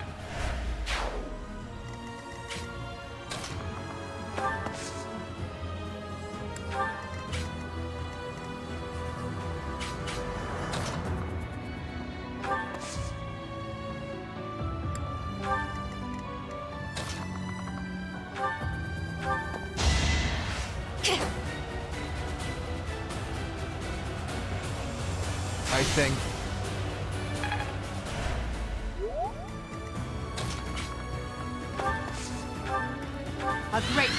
I think... A great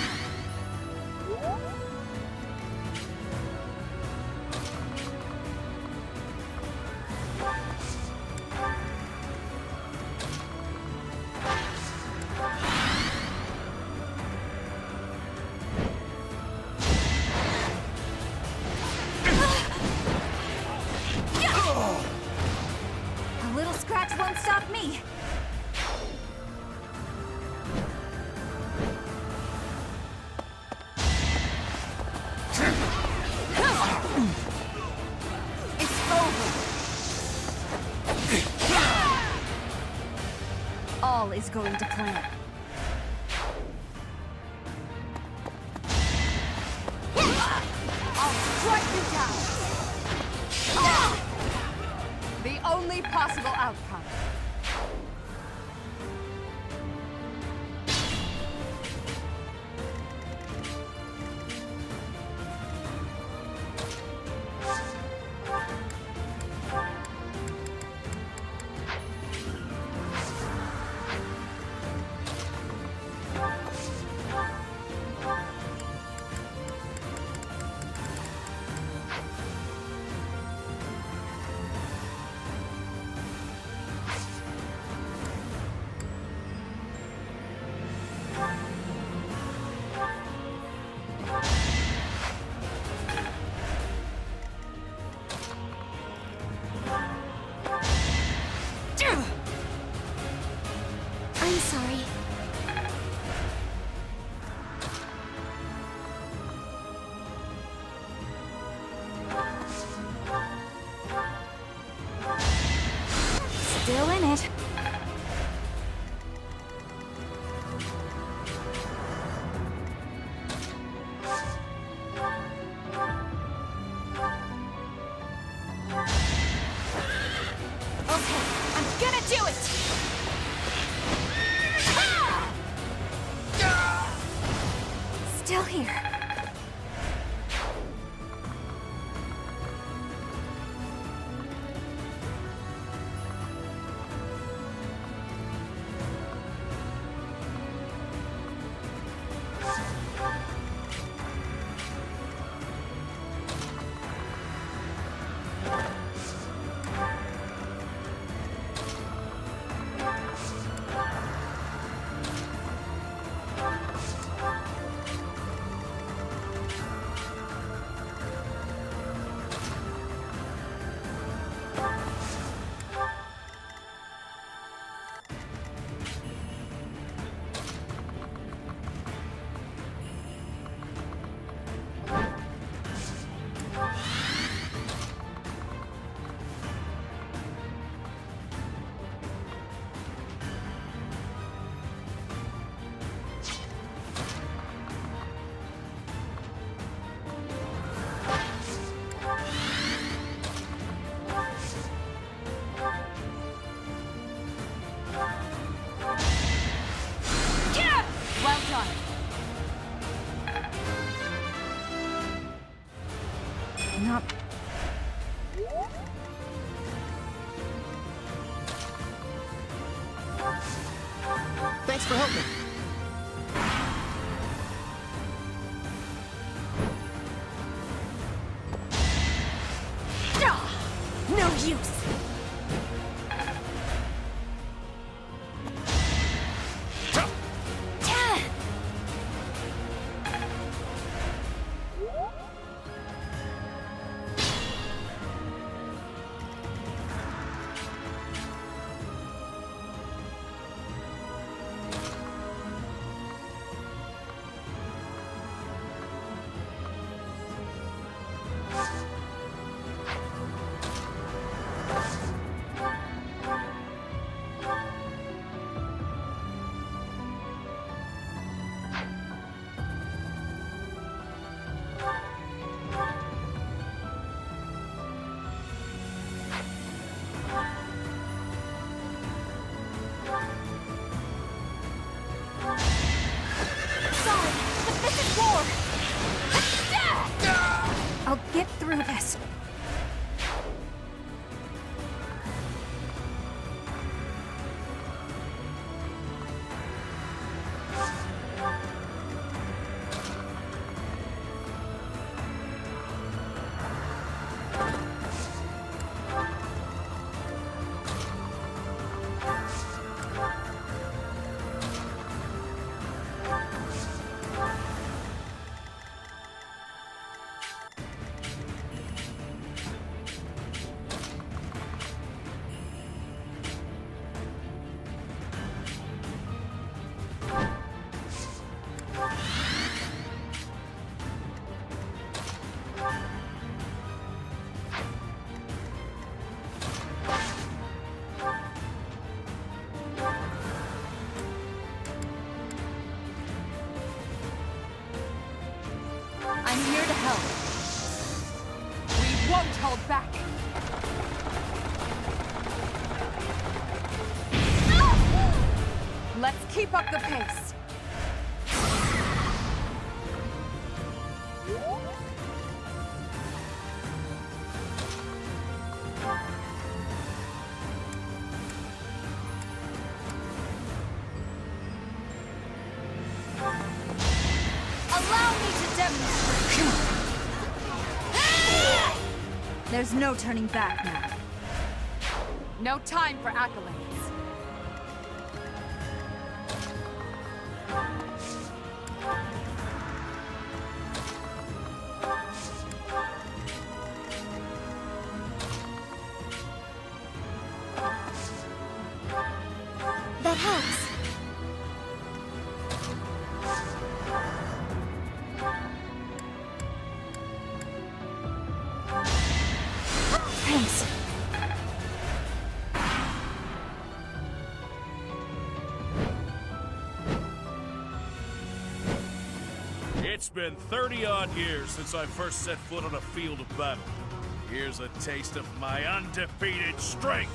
A little scratch won't stop me. It's over! All is going to plan. I'll strike you down! The only possible outcome. sorry. Still in it. Okay, I'm gonna do it! Still here. Well done. Not... Thanks for helping. No use. I'll get through this. I'm here to help. We won't hold back. Let's keep up the pace. Allow me to demonstrate. There's no turning back now. No time for accolades. That helps. It's been 30-odd years since I first set foot on a field of battle. Here's a taste of my undefeated strength!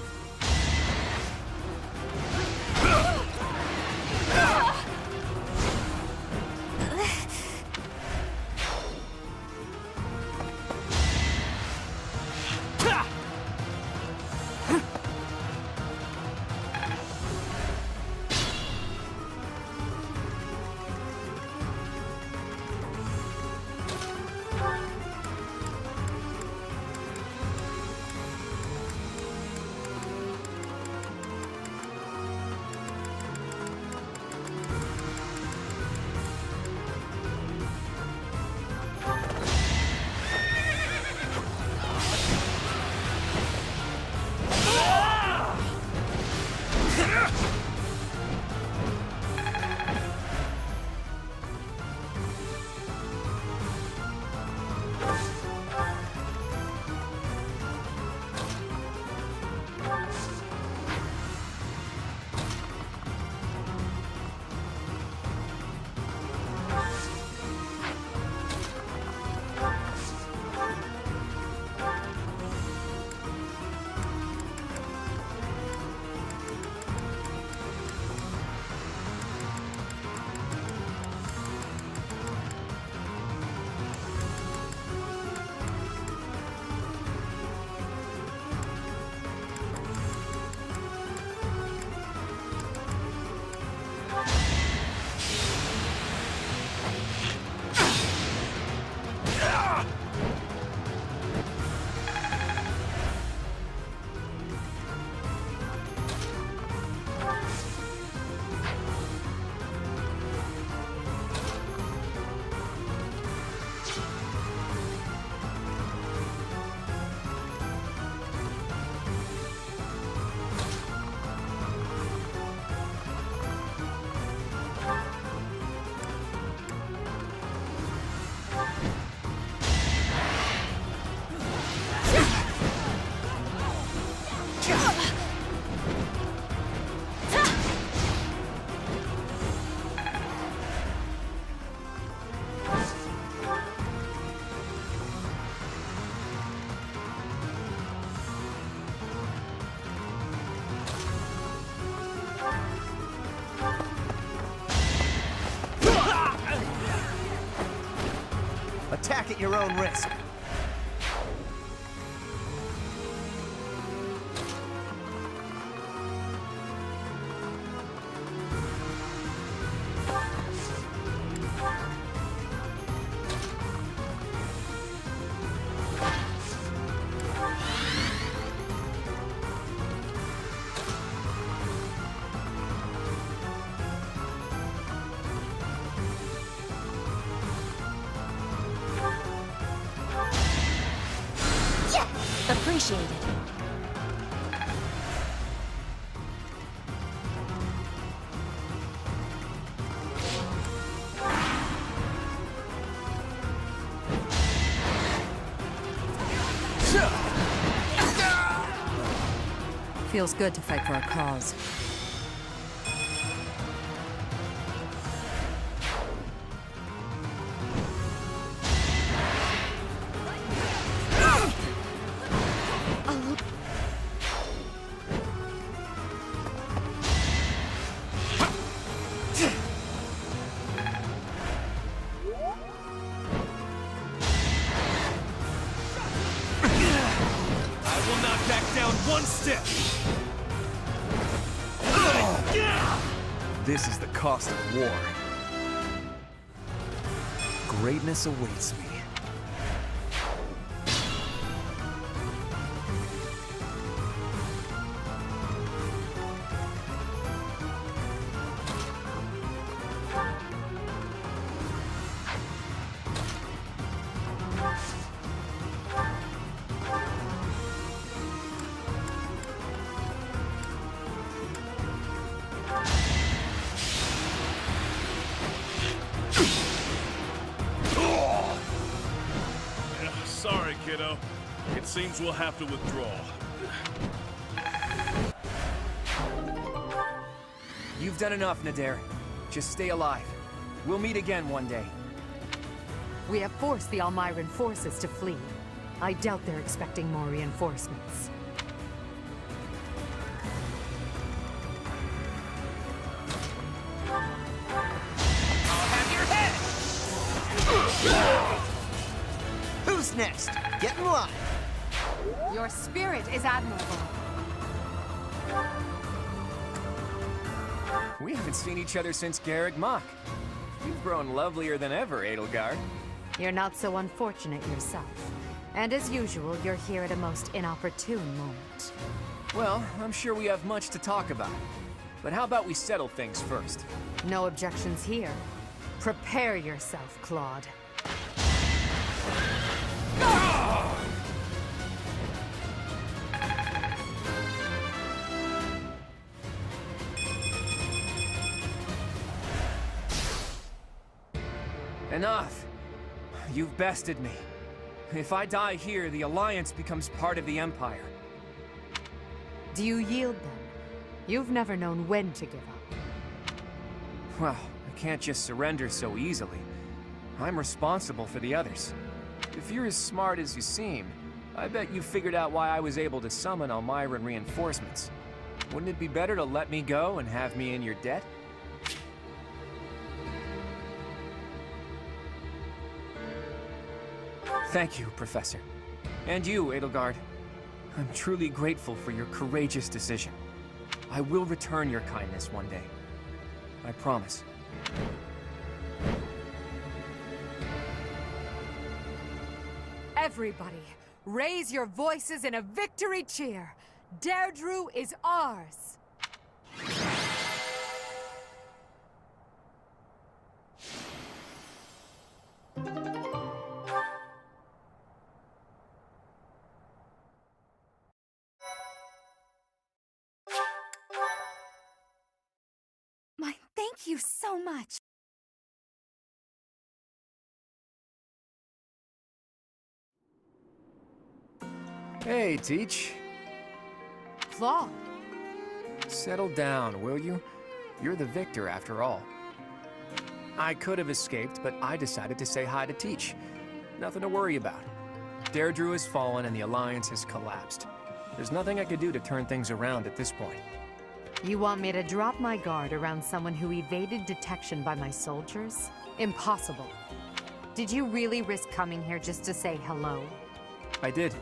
Attack at your own risk. Appreciated. Feels good to fight for a cause. This is the cost of war. Greatness awaits me. Sorry, kiddo. It seems we'll have to withdraw. You've done enough, Nadir. Just stay alive. We'll meet again one day. We have forced the Almiran forces to flee. I doubt they're expecting more reinforcements. Who's next? Get in line. Your spirit is admirable. We haven't seen each other since Garrick Mach. You've grown lovelier than ever, Edelgard. You're not so unfortunate yourself. And as usual, you're here at a most inopportune moment. Well, I'm sure we have much to talk about. But how about we settle things first? No objections here. Prepare yourself, Claude. Enough! You've bested me. If I die here, the Alliance becomes part of the Empire. Do you yield then? You've never known when to give up. Well, I can't just surrender so easily. I'm responsible for the others. If you're as smart as you seem, I bet you figured out why I was able to summon Almiran reinforcements. Wouldn't it be better to let me go and have me in your debt? Thank you, Professor. And you, Edelgard. I'm truly grateful for your courageous decision. I will return your kindness one day. I promise. Everybody, raise your voices in a victory cheer. Deirdre is ours. Thank you so much. Hey, Teach. Claude. Settle down, will you? You're the victor, after all. I could have escaped, but I decided to say hi to Teach. Nothing to worry about. Deirdre has fallen and the Alliance has collapsed. There's nothing I could do to turn things around at this point. You want me to drop my guard around someone who evaded detection by my soldiers? Impossible. Did you really risk coming here just to say hello? I did.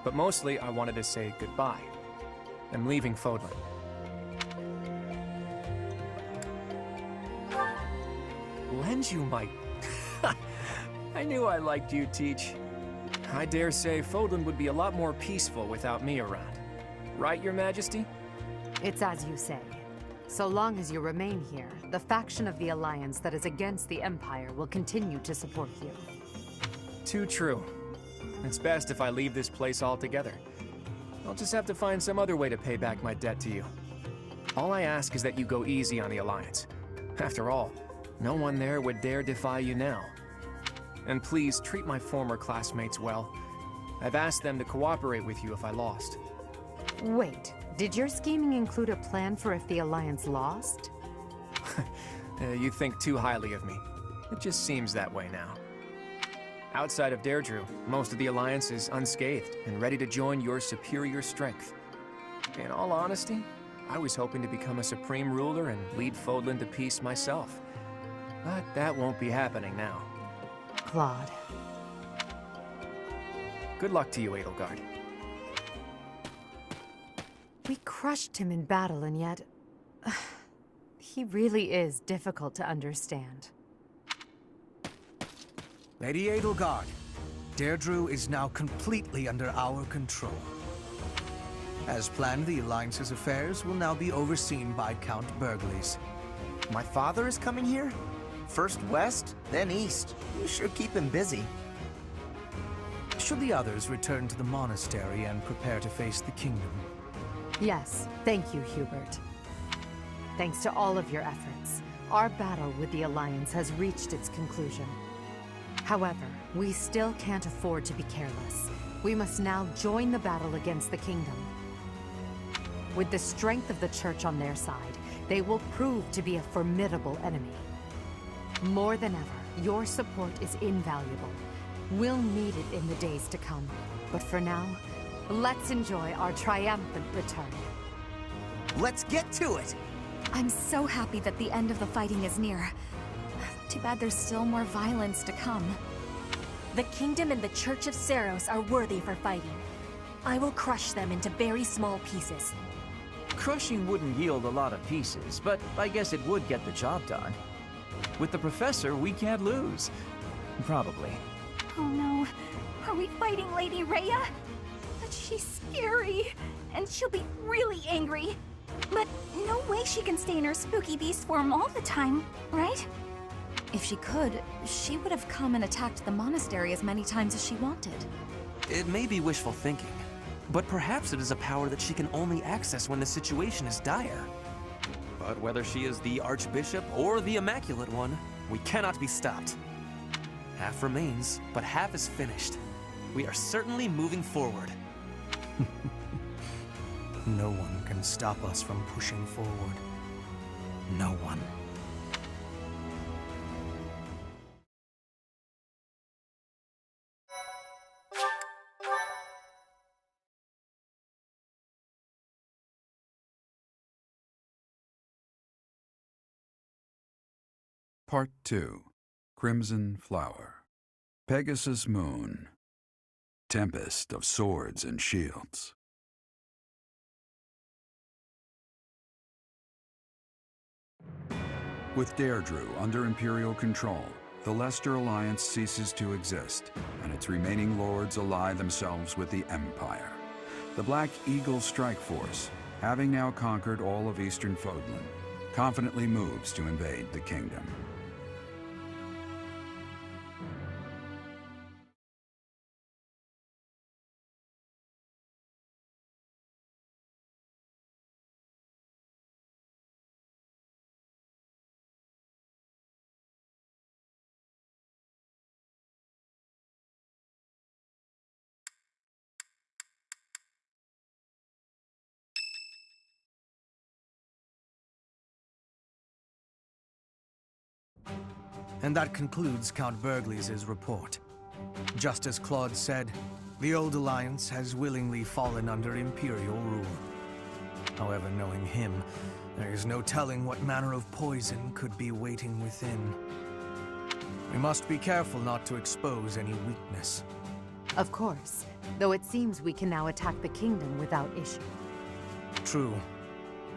But mostly, I wanted to say goodbye. I'm leaving Fodlan. Lend you my... I knew I liked you, Teach. I dare say Fodlan would be a lot more peaceful without me around. Right, Your Majesty? It's as you say. So long as you remain here, the faction of the Alliance that is against the Empire will continue to support you. Too true. It's best if I leave this place altogether. I'll just have to find some other way to pay back my debt to you. All I ask is that you go easy on the Alliance. After all, no one there would dare defy you now. And please, treat my former classmates well. I've asked them to cooperate with you if I lost. Wait, did your scheming include a plan for if the Alliance lost? You think too highly of me. It just seems that way now. Outside of Deirdre, most of the Alliance is unscathed and ready to join your superior strength. In all honesty, I was hoping to become a supreme ruler and lead Fodlan to peace myself. But that won't be happening now. Claude. Good luck to you, Edelgard. We crushed him in battle, and yet... he really is difficult to understand. Lady Edelgard, Deirdre is now completely under our control. As planned, the Alliance's affairs will now be overseen by Count Burgles. My father is coming here? First west, then east. You sure keep him busy. Should the others return to the monastery and prepare to face the kingdom? Yes, thank you, Hubert. Thanks to all of your efforts, our battle with the Alliance has reached its conclusion. However, we still can't afford to be careless. We must now join the battle against the kingdom. With the strength of the Church on their side, they will prove to be a formidable enemy. More than ever, Your support is invaluable. We'll need it in the days to come. But for now, let's enjoy our triumphant return. Let's get to it! I'm so happy that the end of the fighting is near. Too bad there's still more violence to come. The Kingdom and the Church of Seros are worthy for fighting. I will crush them into very small pieces. Crushing wouldn't yield a lot of pieces, but I guess it would get the job done. With the Professor, we can't lose. Probably. Oh no. Are we fighting Lady Rhea? But she's scary. And she'll be really angry. But no way she can stay in her spooky beast form all the time, right? If she could, she would have come and attacked the monastery as many times as she wanted. It may be wishful thinking, but perhaps it is a power that she can only access when the situation is dire. But whether she is the Archbishop or the Immaculate One, we cannot be stopped. Half remains, but half is finished. We are certainly moving forward. No one can stop us from pushing forward. No one. Part 2. Crimson Flower. Pegasus Moon. Tempest of Swords and Shields. With Deirdre under Imperial control, the Leicester Alliance ceases to exist, and its remaining lords ally themselves with the Empire. The Black Eagle Strike Force, having now conquered all of Eastern Fodlan, confidently moves to invade the kingdom. And that concludes Count Burghley's report. Just as Claude said, the Old Alliance has willingly fallen under Imperial rule. However, knowing him, there is no telling what manner of poison could be waiting within. We must be careful not to expose any weakness. Of course, though it seems we can now attack the kingdom without issue. True.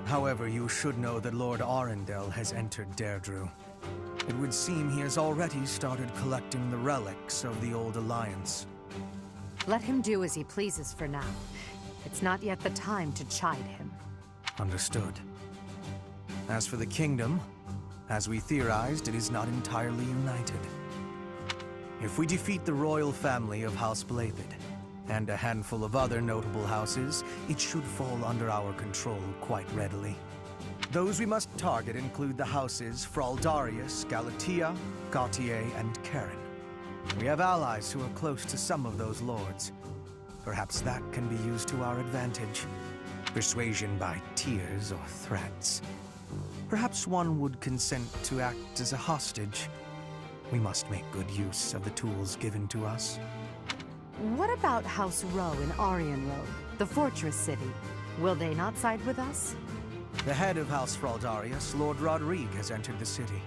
However, you should know that Lord Arundel has entered Deirdre. It would seem he has already started collecting the relics of the Old Alliance. Let him do as he pleases for now. It's not yet the time to chide him. Understood. As for the kingdom, as we theorized, it is not entirely united. If we defeat the royal family of House Blapid, and a handful of other notable houses, it should fall under our control quite readily. Those we must target include the houses Fraldarius, Galatea, Gautier, and Karen. We have allies who are close to some of those lords. Perhaps that can be used to our advantage. Persuasion by tears or threats. Perhaps one would consent to act as a hostage. We must make good use of the tools given to us. What about House Rowe in Aryan Road, the fortress city? Will they not side with us? The head of House Fraldarius, Lord Rodrigue, has entered the city.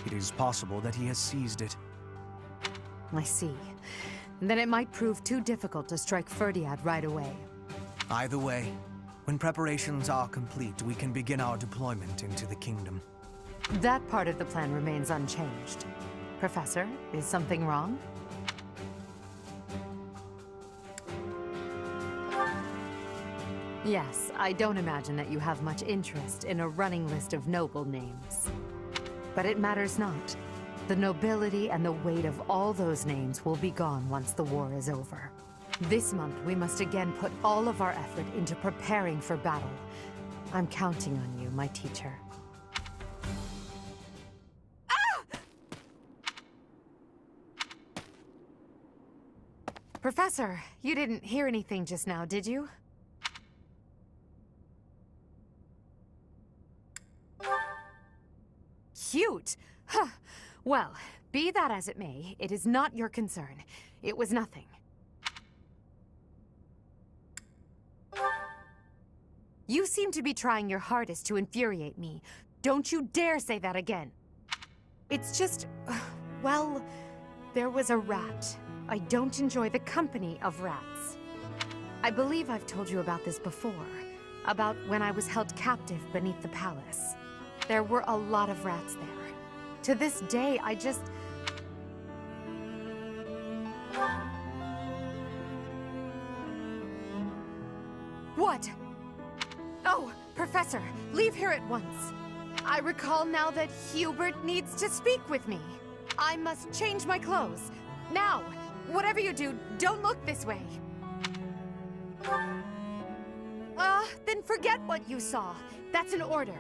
It is possible that he has seized it. I see. Then it might prove too difficult to strike Ferdiad right away. Either way, when preparations are complete, we can begin our deployment into the kingdom. That part of the plan remains unchanged. Professor, is something wrong? Yes, I don't imagine that you have much interest in a running list of noble names. But it matters not. The nobility and the weight of all those names will be gone once the war is over. This month, we must again put all of our effort into preparing for battle. I'm counting on you, my teacher. Professor, you didn't hear anything just now, did you? Cute! Huh. Well, be that as it may, it is not your concern. It was nothing. You seem to be trying your hardest to infuriate me. Don't you dare say that again. It's just... well, there was a rat. I don't enjoy the company of rats. I believe I've told you about this before. About when I was held captive beneath the palace. There were a lot of rats there. To this day, I just... What? Oh, Professor, leave here at once. I recall now that Hubert needs to speak with me. I must change my clothes. Now! Whatever you do, don't look this way. Then forget what you saw. That's an order.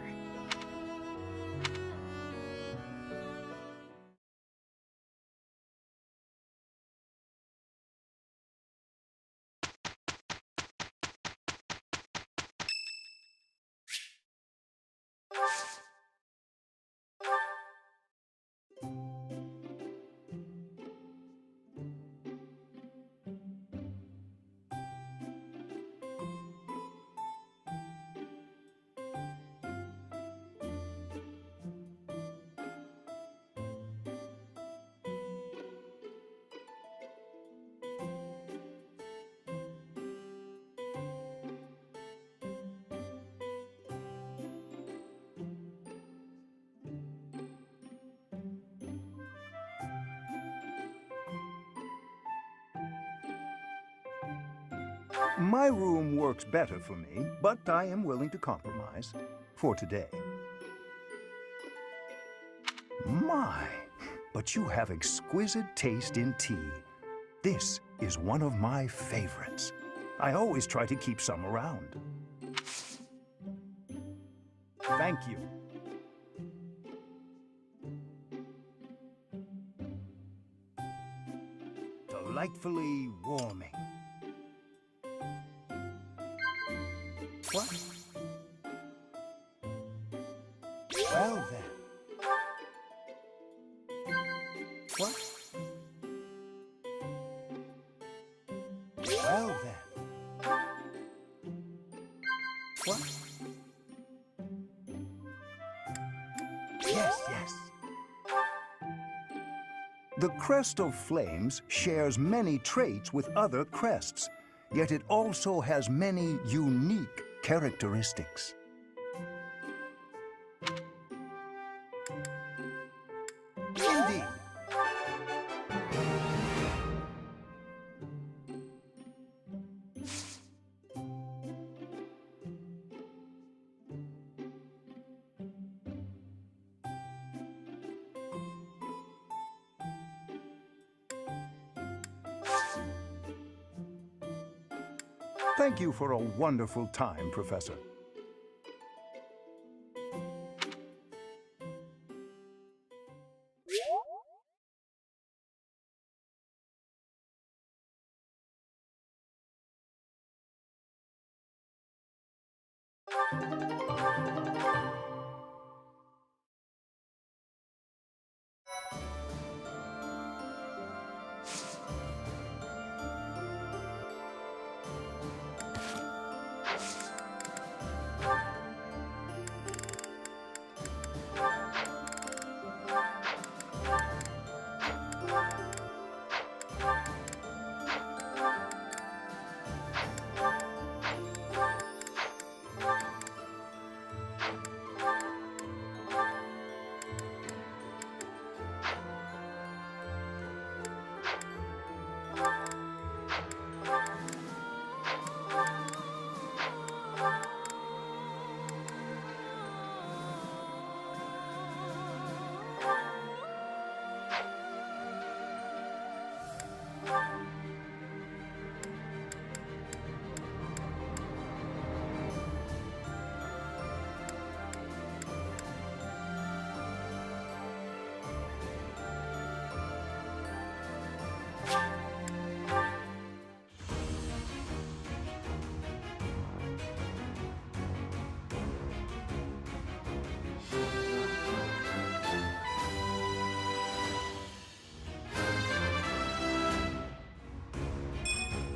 My room works better for me, but I am willing to compromise for today. My, but you have exquisite taste in tea. This is one of my favorites. I always try to keep some around. Thank you. Delightfully warming. What? Well then. What? Well then. What? Yes, yes. The crest of flames shares many traits with other crests, yet it also has many unique characteristics. Indeed. Thank you for a wonderful time, Professor.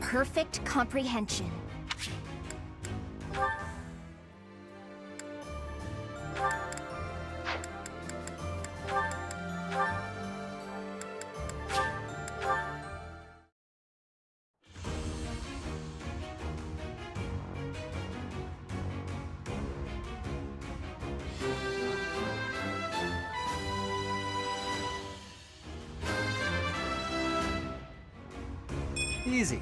perfect comprehension. Easy.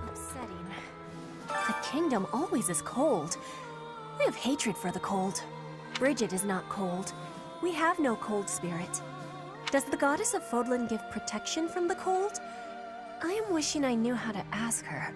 Upsetting. The kingdom always is cold. We have hatred for the cold. Bridget is not cold. We have no cold spirit. Does the goddess of Fodlan give protection from the cold? I am wishing I knew how to ask her.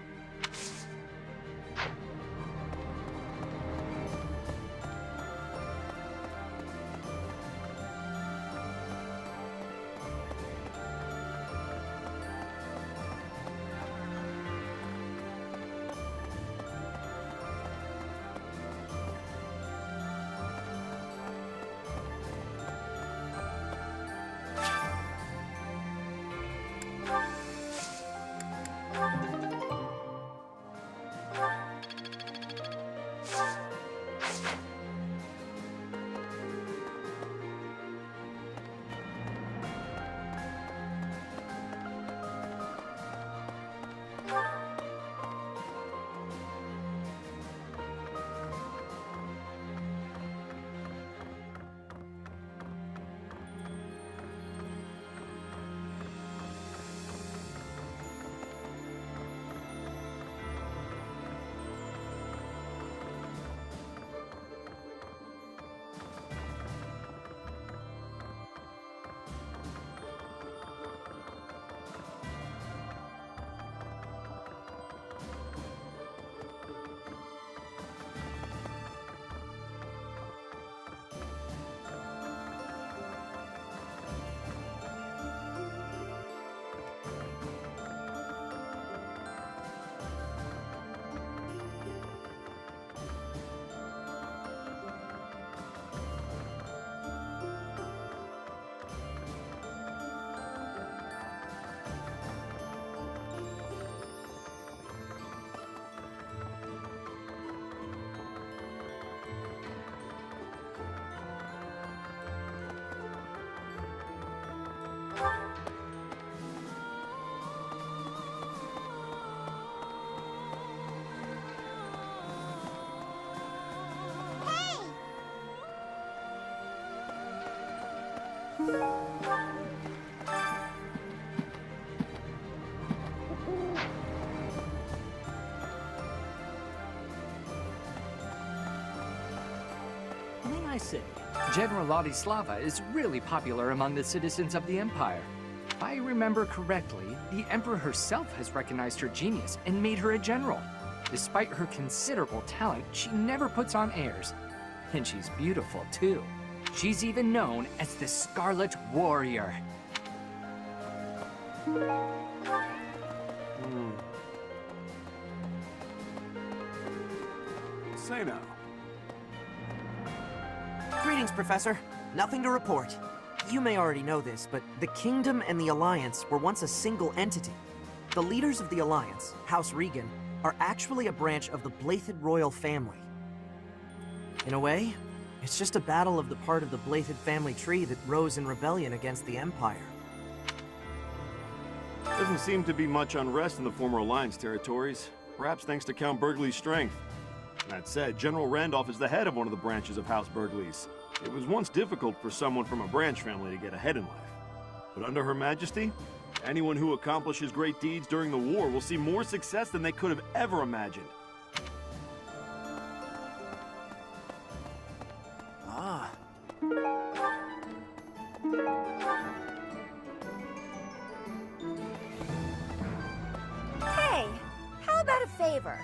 May I say, General Ladislava is really popular among the citizens of the Empire. If I remember correctly, the Emperor herself has recognized her genius and made her a general. Despite her considerable talent, she never puts on airs. And she's beautiful, too. She's even known as the Scarlet Warrior. Say now. Greetings, Professor. Nothing to report. You may already know this, but the Kingdom and the Alliance were once a single entity. The leaders of the Alliance, House Regan, are actually a branch of the Blythed royal family. In a way, it's just a battle of the part of the Blythed family tree that rose in rebellion against the Empire. Doesn't seem to be much unrest in the former Alliance territories, perhaps thanks to Count Burgley's strength. That said, General Randolph is the head of one of the branches of House Burgley's. It was once difficult for someone from a branch family to get ahead in life. But under Her Majesty, anyone who accomplishes great deeds during the war will see more success than they could have ever imagined. Ah. Hey, how about a favor?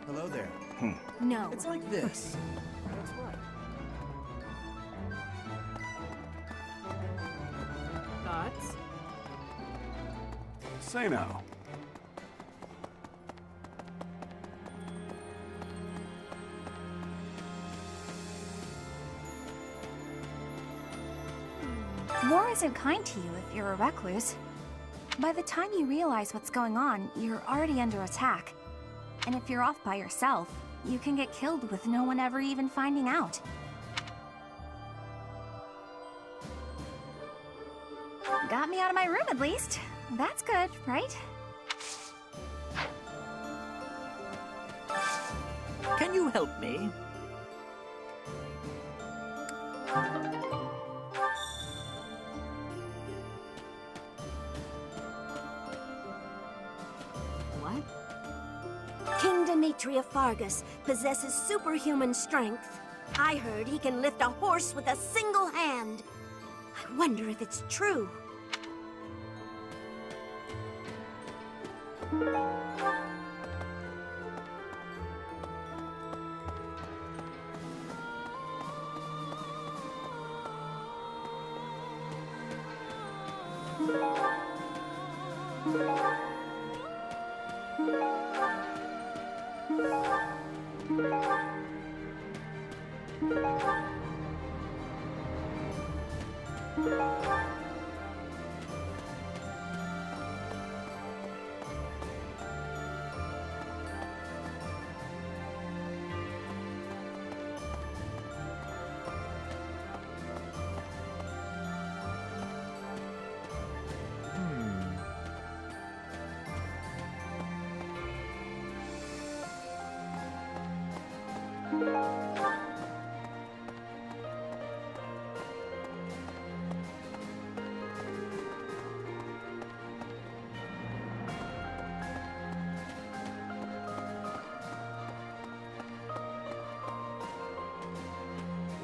Hello there. No. It's like this. That's right. Thoughts? Say now. War isn't kind to you if you're a recluse. By the time you realize what's going on, you're already under attack. And if you're off by yourself, you can get killed with no one ever even finding out. Got me out of my room at least. That's good, right? Can you help me? What? King Demetria Fargus possesses superhuman strength. I heard he can lift a horse with a single hand. I wonder if it's true.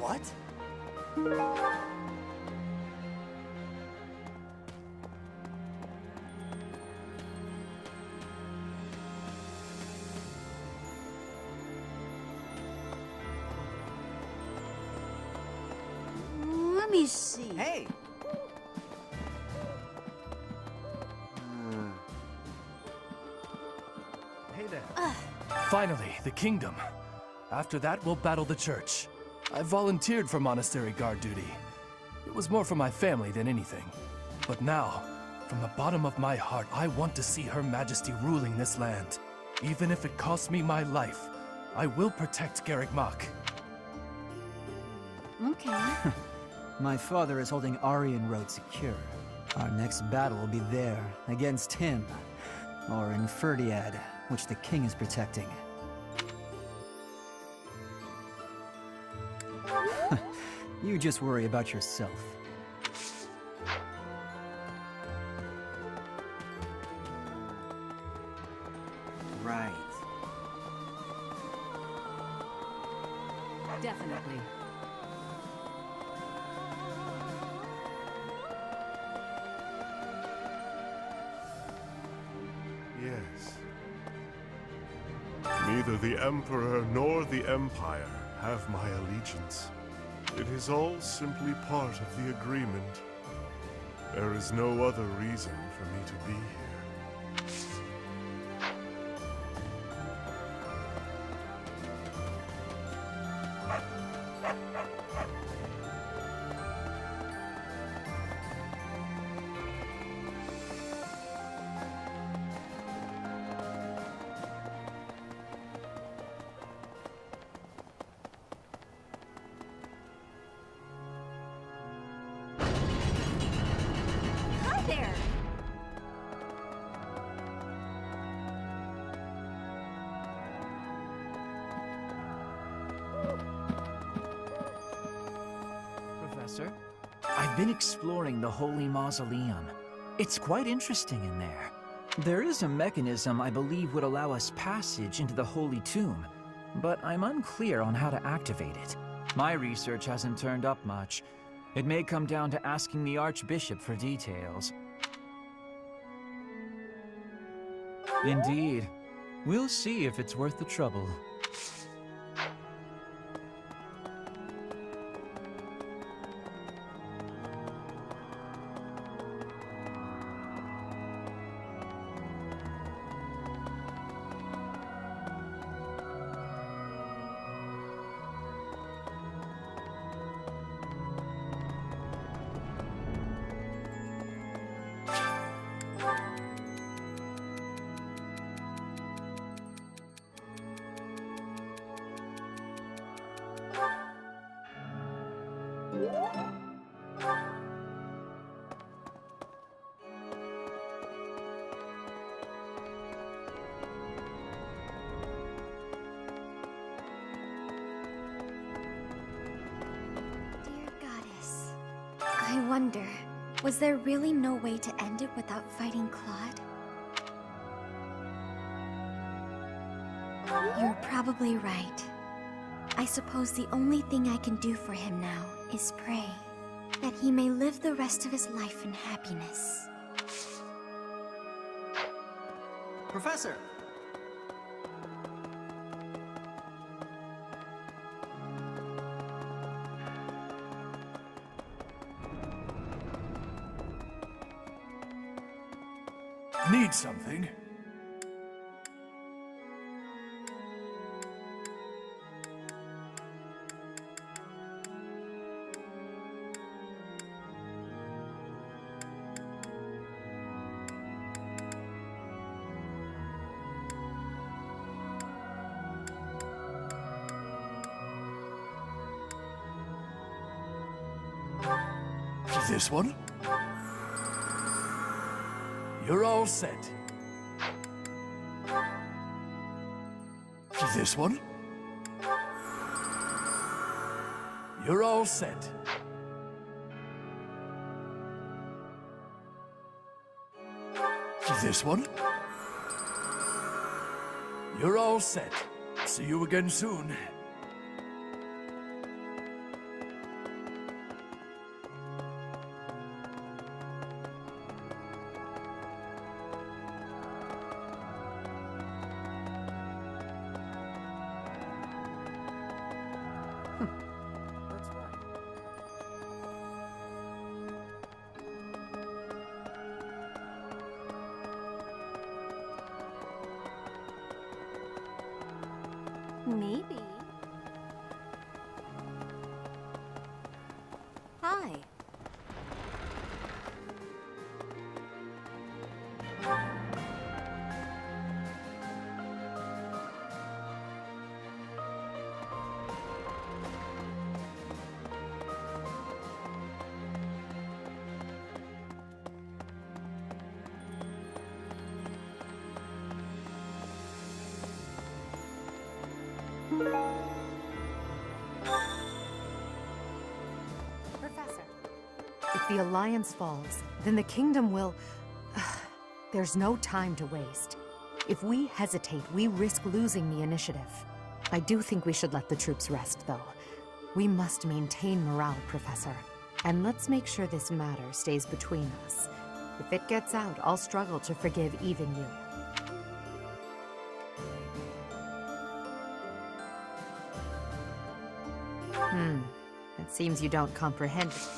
What? Let me see. Hey! Hey there. Finally, the kingdom. After that, we'll battle the church. I volunteered for monastery guard duty. It was more for my family than anything. But now, from the bottom of my heart, I want to see Her Majesty ruling this land. Even if it costs me my life, I will protect Garrick Mach. Okay. My father is holding Aryan Road secure. Our next battle will be there, against him. Or in Ferdiad, which the king is protecting. You just worry about yourself. Right. Definitely. Yes. Neither the Emperor nor the Empire have my allegiance. It is all simply part of the agreement. There is no other reason for me to be here. Hi there! Professor, I've been exploring the Holy Mausoleum. It's quite interesting in there. There is a mechanism I believe would allow us passage into the Holy Tomb, but I'm unclear on how to activate it. My research hasn't turned up much. It may come down to asking the Archbishop for details. Indeed. We'll see if it's worth the trouble. Dear Goddess, I wonder, was there really no way to end it without fighting Claude? You're probably right. I suppose the only thing I can do for him now is pray that he may live the rest of his life in happiness. Professor! Need something? This one? You're all set. This one? You're all set. This one? You're all set. See you again soon. Maybe Professor. If the Alliance falls, then the Kingdom will... There's no time to waste. If we hesitate, we risk losing the initiative. I do think we should let the troops rest, though. We must maintain morale, Professor. And let's make sure this matter stays between us. If it gets out, I'll struggle to forgive even you. It seems you don't comprehend it.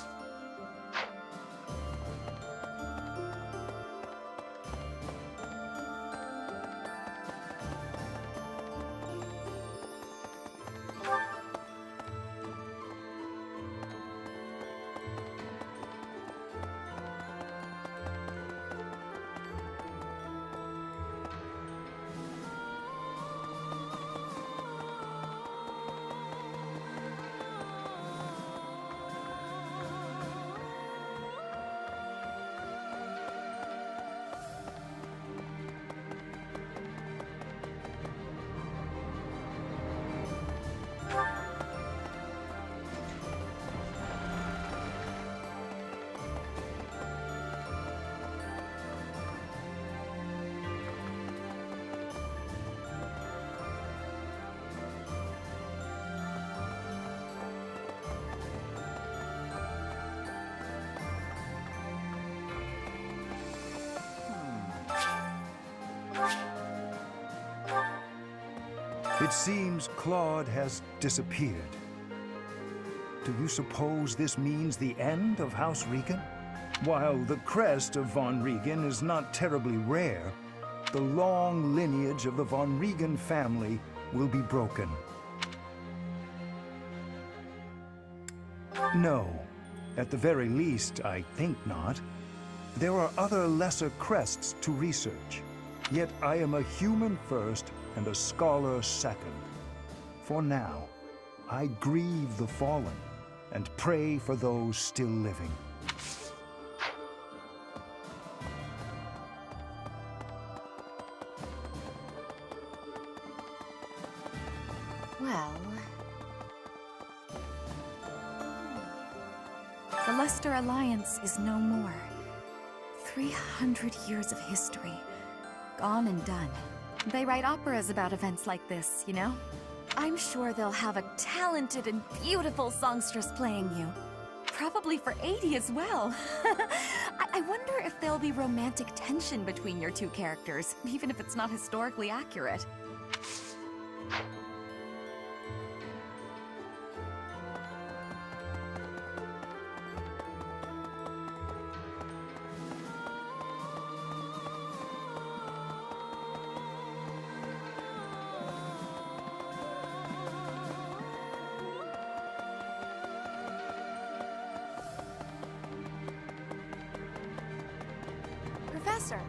It seems Claude has disappeared. Do you suppose this means the end of House Regan? While the crest of von Regan is not terribly rare, the long lineage of the von Regan family will be broken. No. At the very least, I think not. There are other lesser crests to research. Yet I am a human first and a scholar second. For now, I grieve the fallen and pray for those still living. Well... The Leicester Alliance is no more. 300 years of history. Gone and done. They write operas about events like this, you know? I'm sure they'll have a talented and beautiful songstress playing you. Probably for 80 as well. I wonder if there'll be romantic tension between your two characters, even if it's not historically accurate. Professor!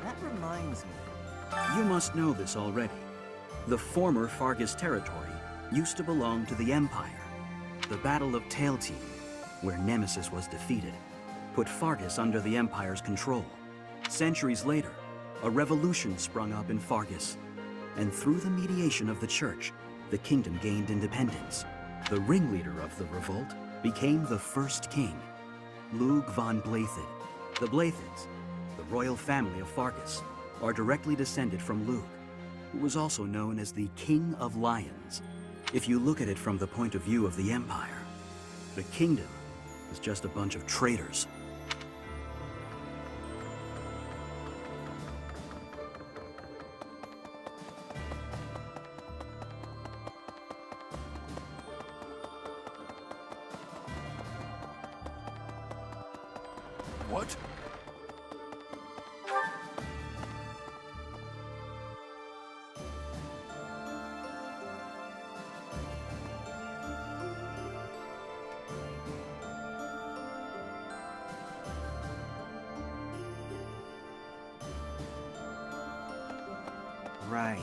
That reminds me. You must know this already. The former Fargus territory used to belong to the Empire. The Battle of Tailteam, where Nemesis was defeated, put Fargus under the Empire's control. Centuries later, a revolution sprung up in Fargus, and through the mediation of the Church, the kingdom gained independence. The ringleader of the revolt became the first king, Lug von Blathid. The Blathids, the royal family of Fargus, are directly descended from Lug, who was also known as the King of Lions. If you look at it from the point of view of the Empire, the kingdom is just a bunch of traitors. What? Right.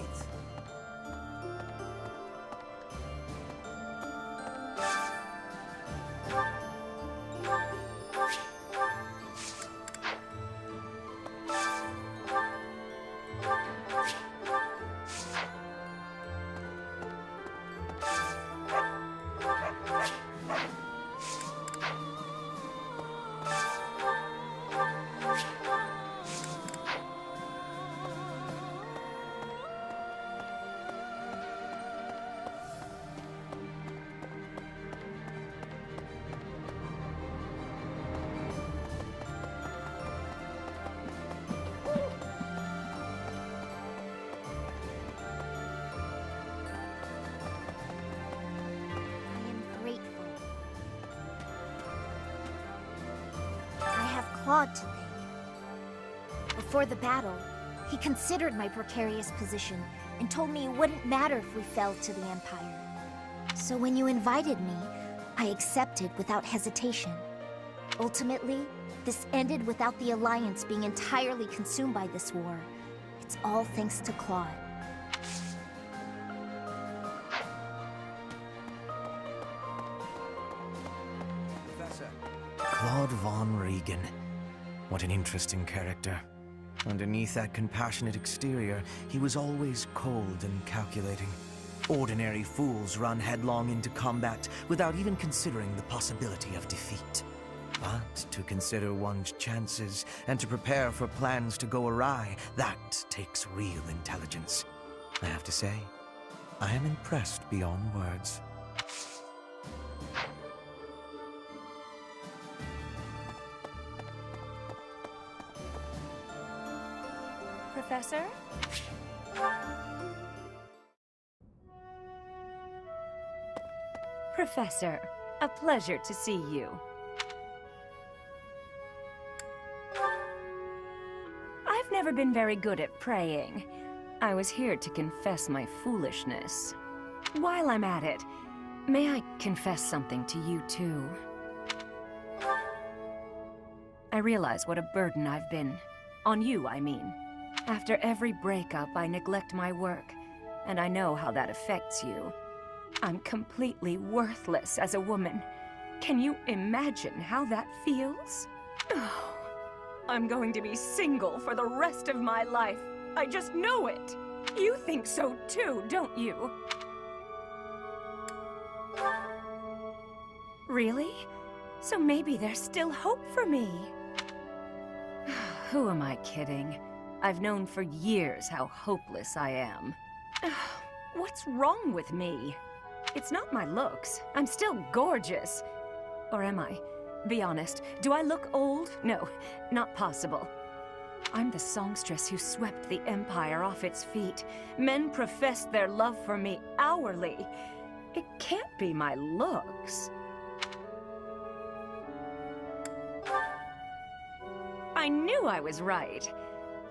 Claude to thank. Before the battle, he considered my precarious position and told me it wouldn't matter if we fell to the Empire. So when you invited me, I accepted without hesitation. Ultimately, this ended without the Alliance being entirely consumed by this war. It's all thanks to Claude. Professor. Claude von Regan. What an interesting character. Underneath that compassionate exterior, he was always cold and calculating. Ordinary fools run headlong into combat without even considering the possibility of defeat. But to consider one's chances and to prepare for plans to go awry, that takes real intelligence. I have to say, I am impressed beyond words. Professor? Professor, a pleasure to see you. I've never been very good at praying. I was here to confess my foolishness. While I'm at it, may I confess something to you too? I realize what a burden I've been. On you, I mean. After every breakup, I neglect my work, and I know how that affects you. I'm completely worthless as a woman. Can you imagine how that feels? Oh, I'm going to be single for the rest of my life. I just know it. You think so too, don't you? Really? So maybe there's still hope for me. Who am I kidding? I've known for years how hopeless I am. What's wrong with me? It's not my looks. I'm still gorgeous. Or am I? Be honest, do I look old? No, not possible. I'm the songstress who swept the Empire off its feet. Men professed their love for me hourly. It can't be my looks. I knew I was right.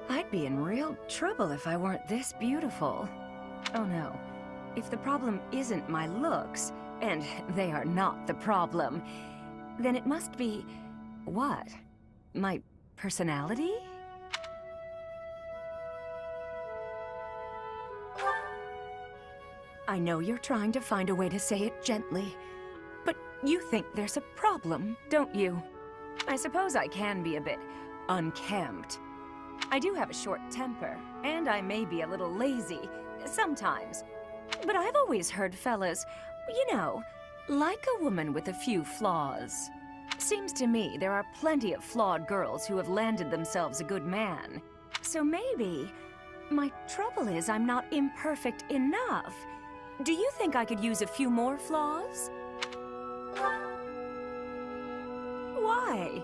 I'd be in real trouble if I weren't this beautiful. Oh no. If the problem isn't my looks, and they are not the problem, then it must be... what? My personality? I know you're trying to find a way to say it gently, but you think there's a problem, don't you? I suppose I can be a bit unkempt. I do have a short temper, and I may be a little lazy, sometimes. But I've always heard fellas, you know, like a woman with a few flaws. Seems to me there are plenty of flawed girls who have landed themselves a good man. So maybe my trouble is I'm not imperfect enough. Do you think I could use a few more flaws? Why?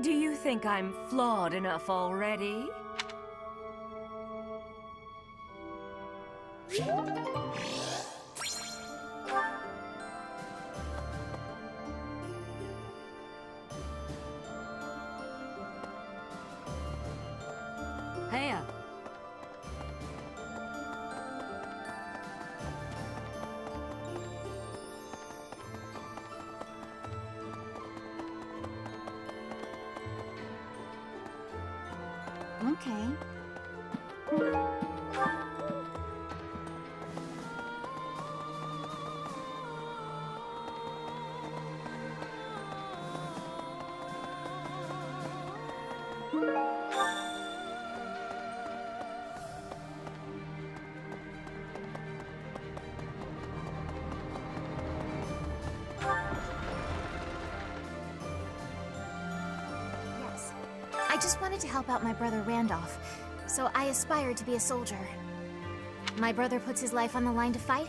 Do you think I'm flawed enough already? Heya. Okay. Yes. I just wanted to help out my brother Randolph, so I aspire to be a soldier. My brother puts his life on the line to fight,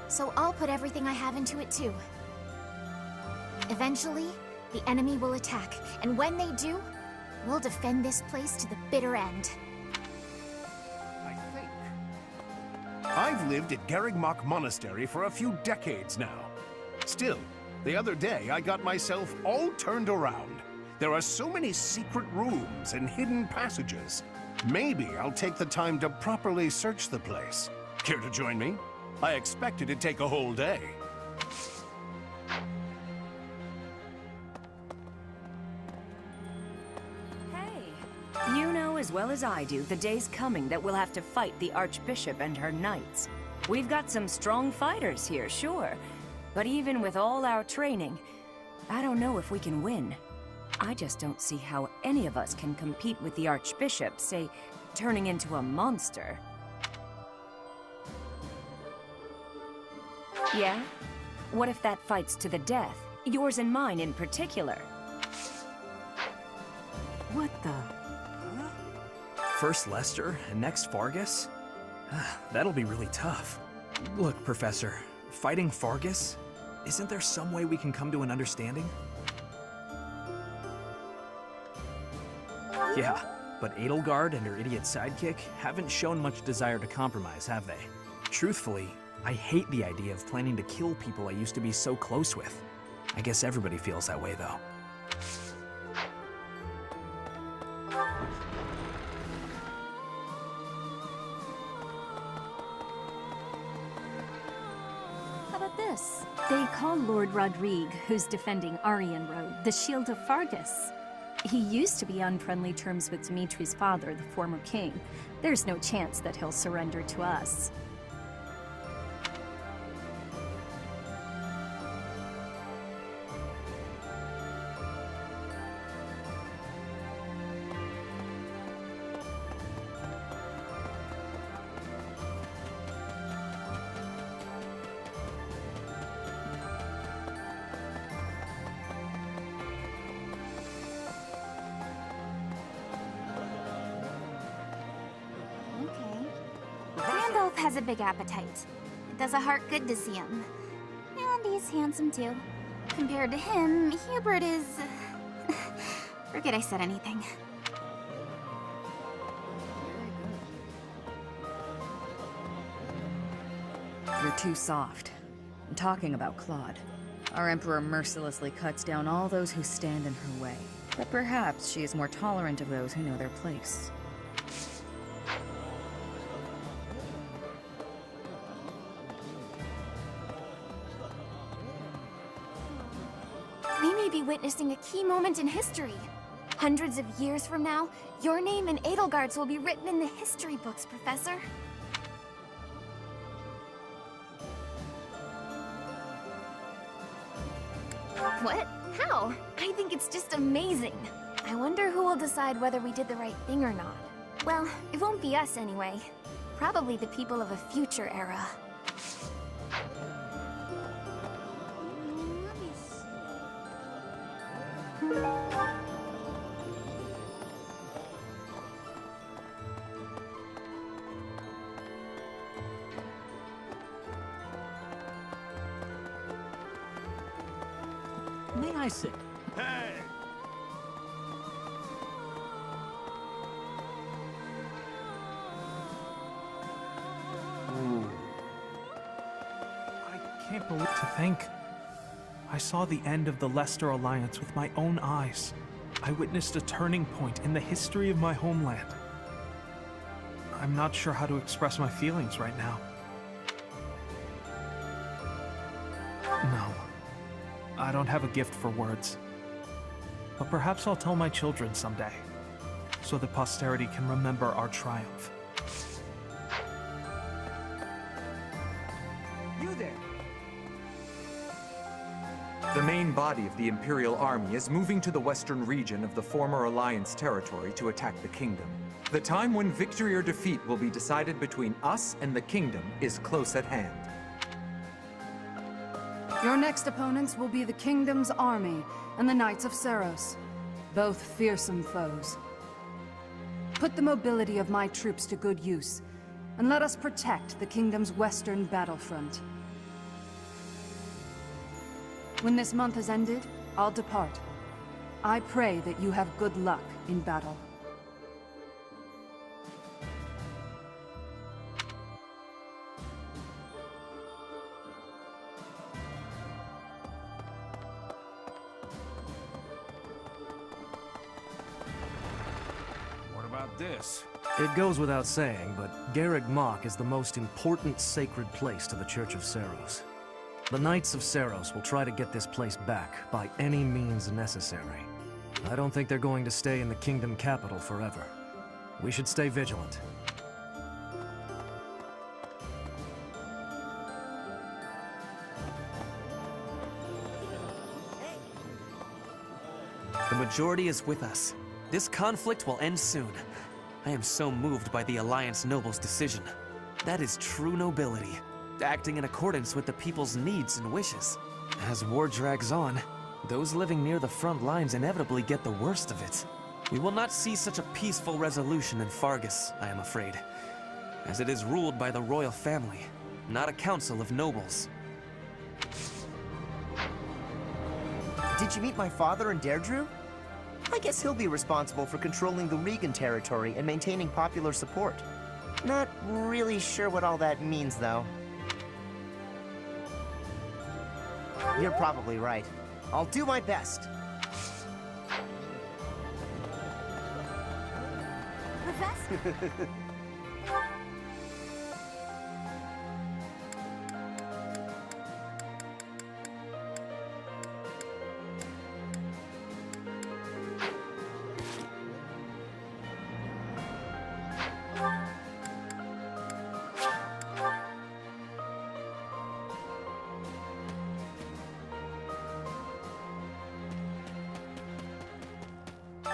so I'll put everything I have into it too. Eventually, the enemy will attack, and when they do, we'll defend this place to the bitter end. I've lived at Garrigmach Monastery for a few decades now. Still, the other day I got myself all turned around. There are so many secret rooms and hidden passages. Maybe I'll take the time to properly search the place. Care to join me? I expect it to take a whole day. You know as well as I do the day's coming that we'll have to fight the Archbishop and her knights. We've got some strong fighters here, sure. But even with all our training, I don't know if we can win. I just don't see how any of us can compete with the Archbishop, say, turning into a monster. Yeah? What if that fight's to the death? Yours and mine in particular. What the? First Lester, and next Fargus? That'll be really tough. Look, Professor, fighting Fargus? Isn't there some way we can come to an understanding? Yeah, but Edelgard and her idiot sidekick haven't shown much desire to compromise, have they? Truthfully, I hate the idea of planning to kill people I used to be so close with. I guess everybody feels that way, though. How about this? They call Lord Rodrigue, who's defending Aryan Road, the Shield of Fargus. He used to be on friendly terms with Dimitri's father, the former king. There's no chance that he'll surrender to us. Randolph has a big appetite. It does a heart good to see him. And he's handsome too. Compared to him, Hubert is... Forget I said anything. You're too soft. I'm talking about Claude. Our Emperor mercilessly cuts down all those who stand in her way. But perhaps she is more tolerant of those who know their place. We may be witnessing a key moment in history. Hundreds of years from now, your name and Edelgard's will be written in the history books, Professor. What? How? I think it's just amazing. I wonder who will decide whether we did the right thing or not. Well, it won't be us anyway. Probably the people of a future era. May I sit? Hey! I can't believe to think. I saw the end of the Leicester Alliance with my own eyes. I witnessed a turning point in the history of my homeland. I'm not sure how to express my feelings right now. No. I don't have a gift for words. But perhaps I'll tell my children someday, so that posterity can remember our triumph. You there! The main body of the Imperial Army is moving to the western region of the former Alliance territory to attack the Kingdom. The time when victory or defeat will be decided between us and the Kingdom is close at hand. Your next opponents will be the Kingdom's army and the Knights of Saros, both fearsome foes. Put the mobility of my troops to good use, and let us protect the Kingdom's western battlefront. When this month has ended, I'll depart. I pray that you have good luck in battle. this. It goes without saying, but Garreg Mach is the most important sacred place to the Church of Seros. The Knights of Seros will try to get this place back by any means necessary. I don't think they're going to stay in the kingdom capital forever. We should stay vigilant. The majority is with us. This conflict will end soon. I am so moved by the Alliance Noble's decision. That is true nobility, acting in accordance with the people's needs and wishes. As war drags on, those living near the front lines inevitably get the worst of it. We will not see such a peaceful resolution in Fargus, I am afraid, as it is ruled by the royal family, not a council of nobles. Did you meet my father in Deirdre? I guess he'll be responsible for controlling the Regan territory and maintaining popular support. Not really sure what all that means, though. You're probably right. I'll do my best. Professor?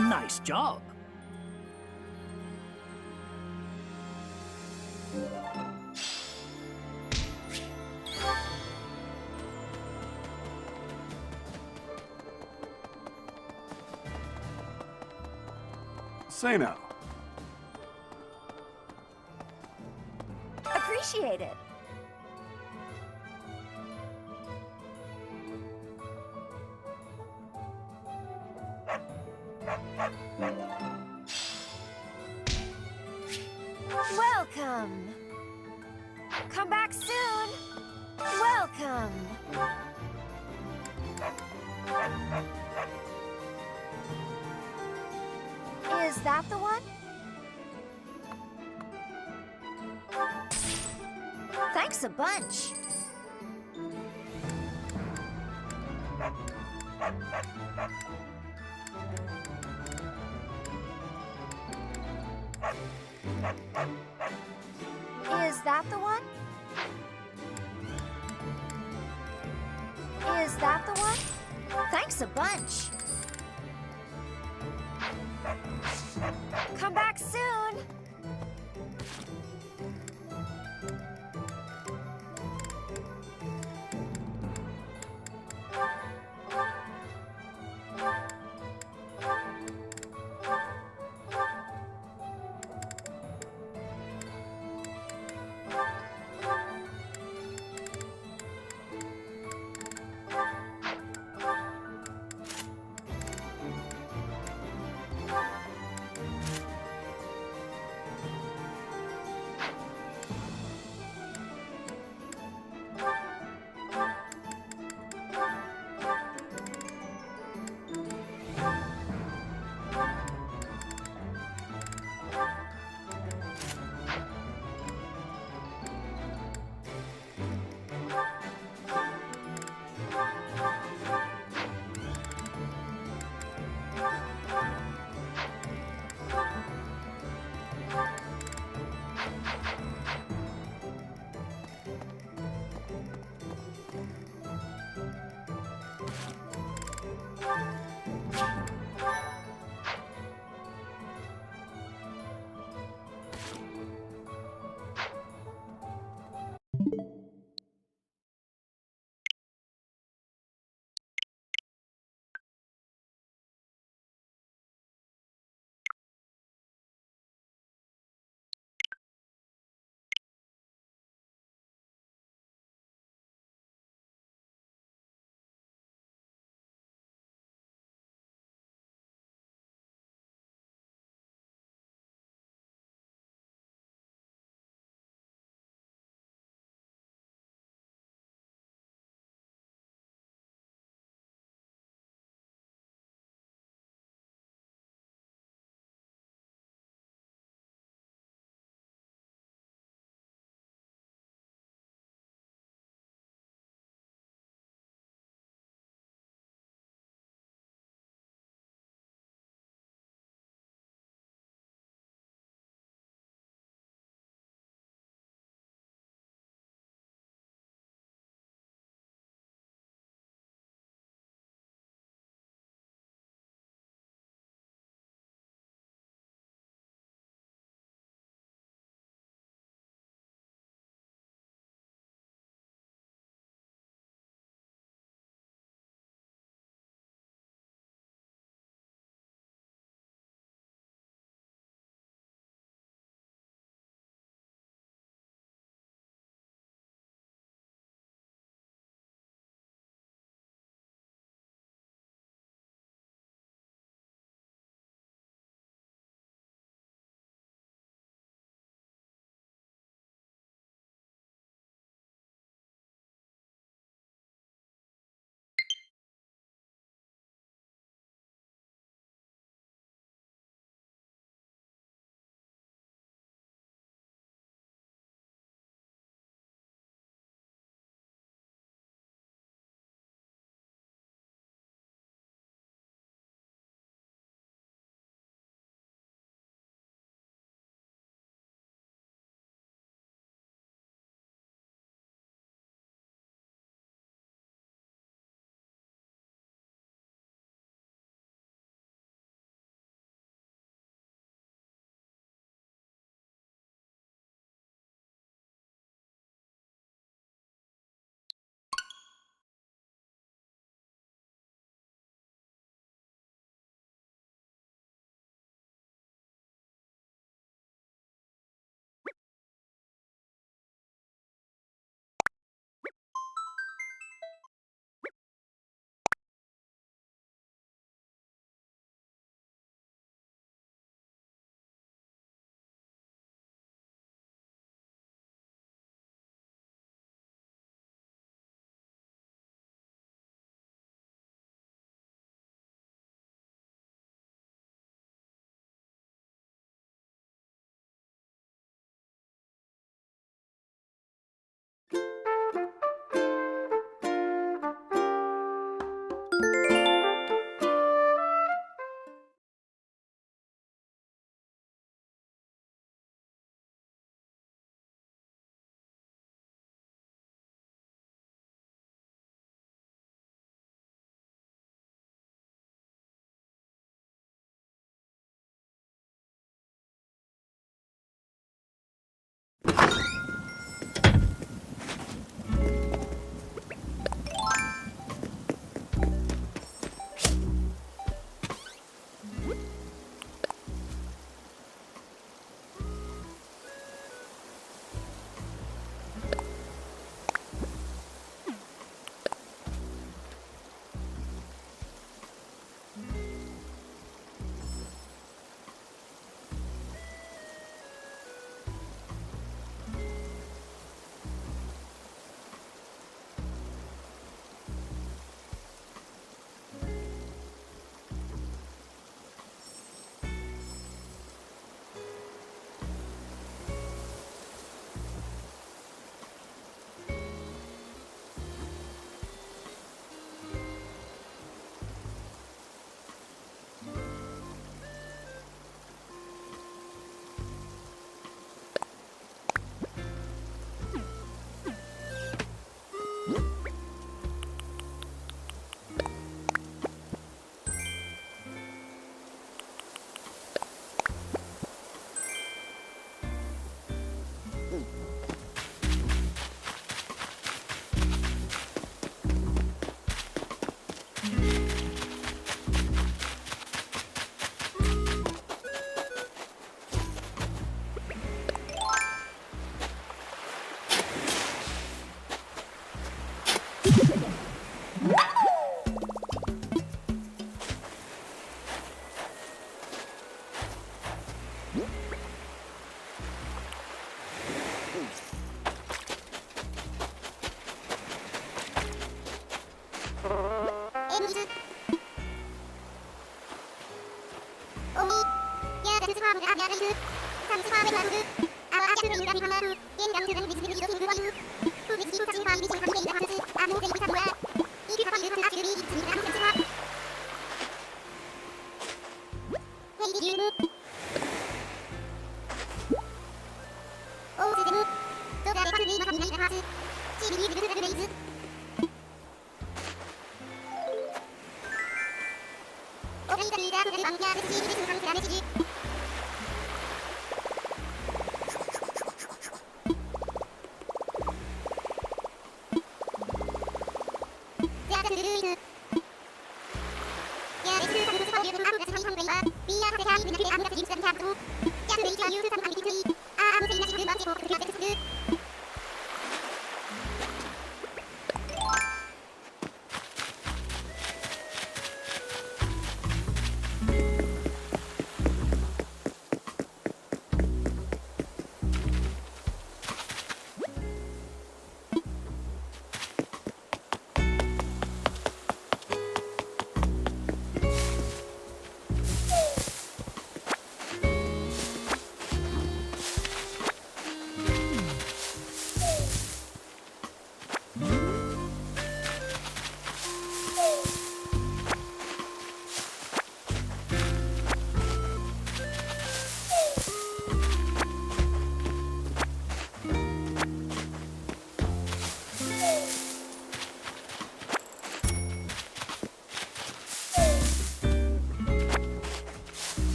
Nice job. Say now. Appreciate it. Welcome. Come back soon. Welcome. Is that the one? Thanks a bunch. Is that the one? Is that the one? Thanks a bunch. Come back soon.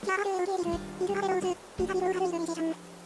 야, 하루 용기를 인수하려오즈 인사비로 하루 이동이 제정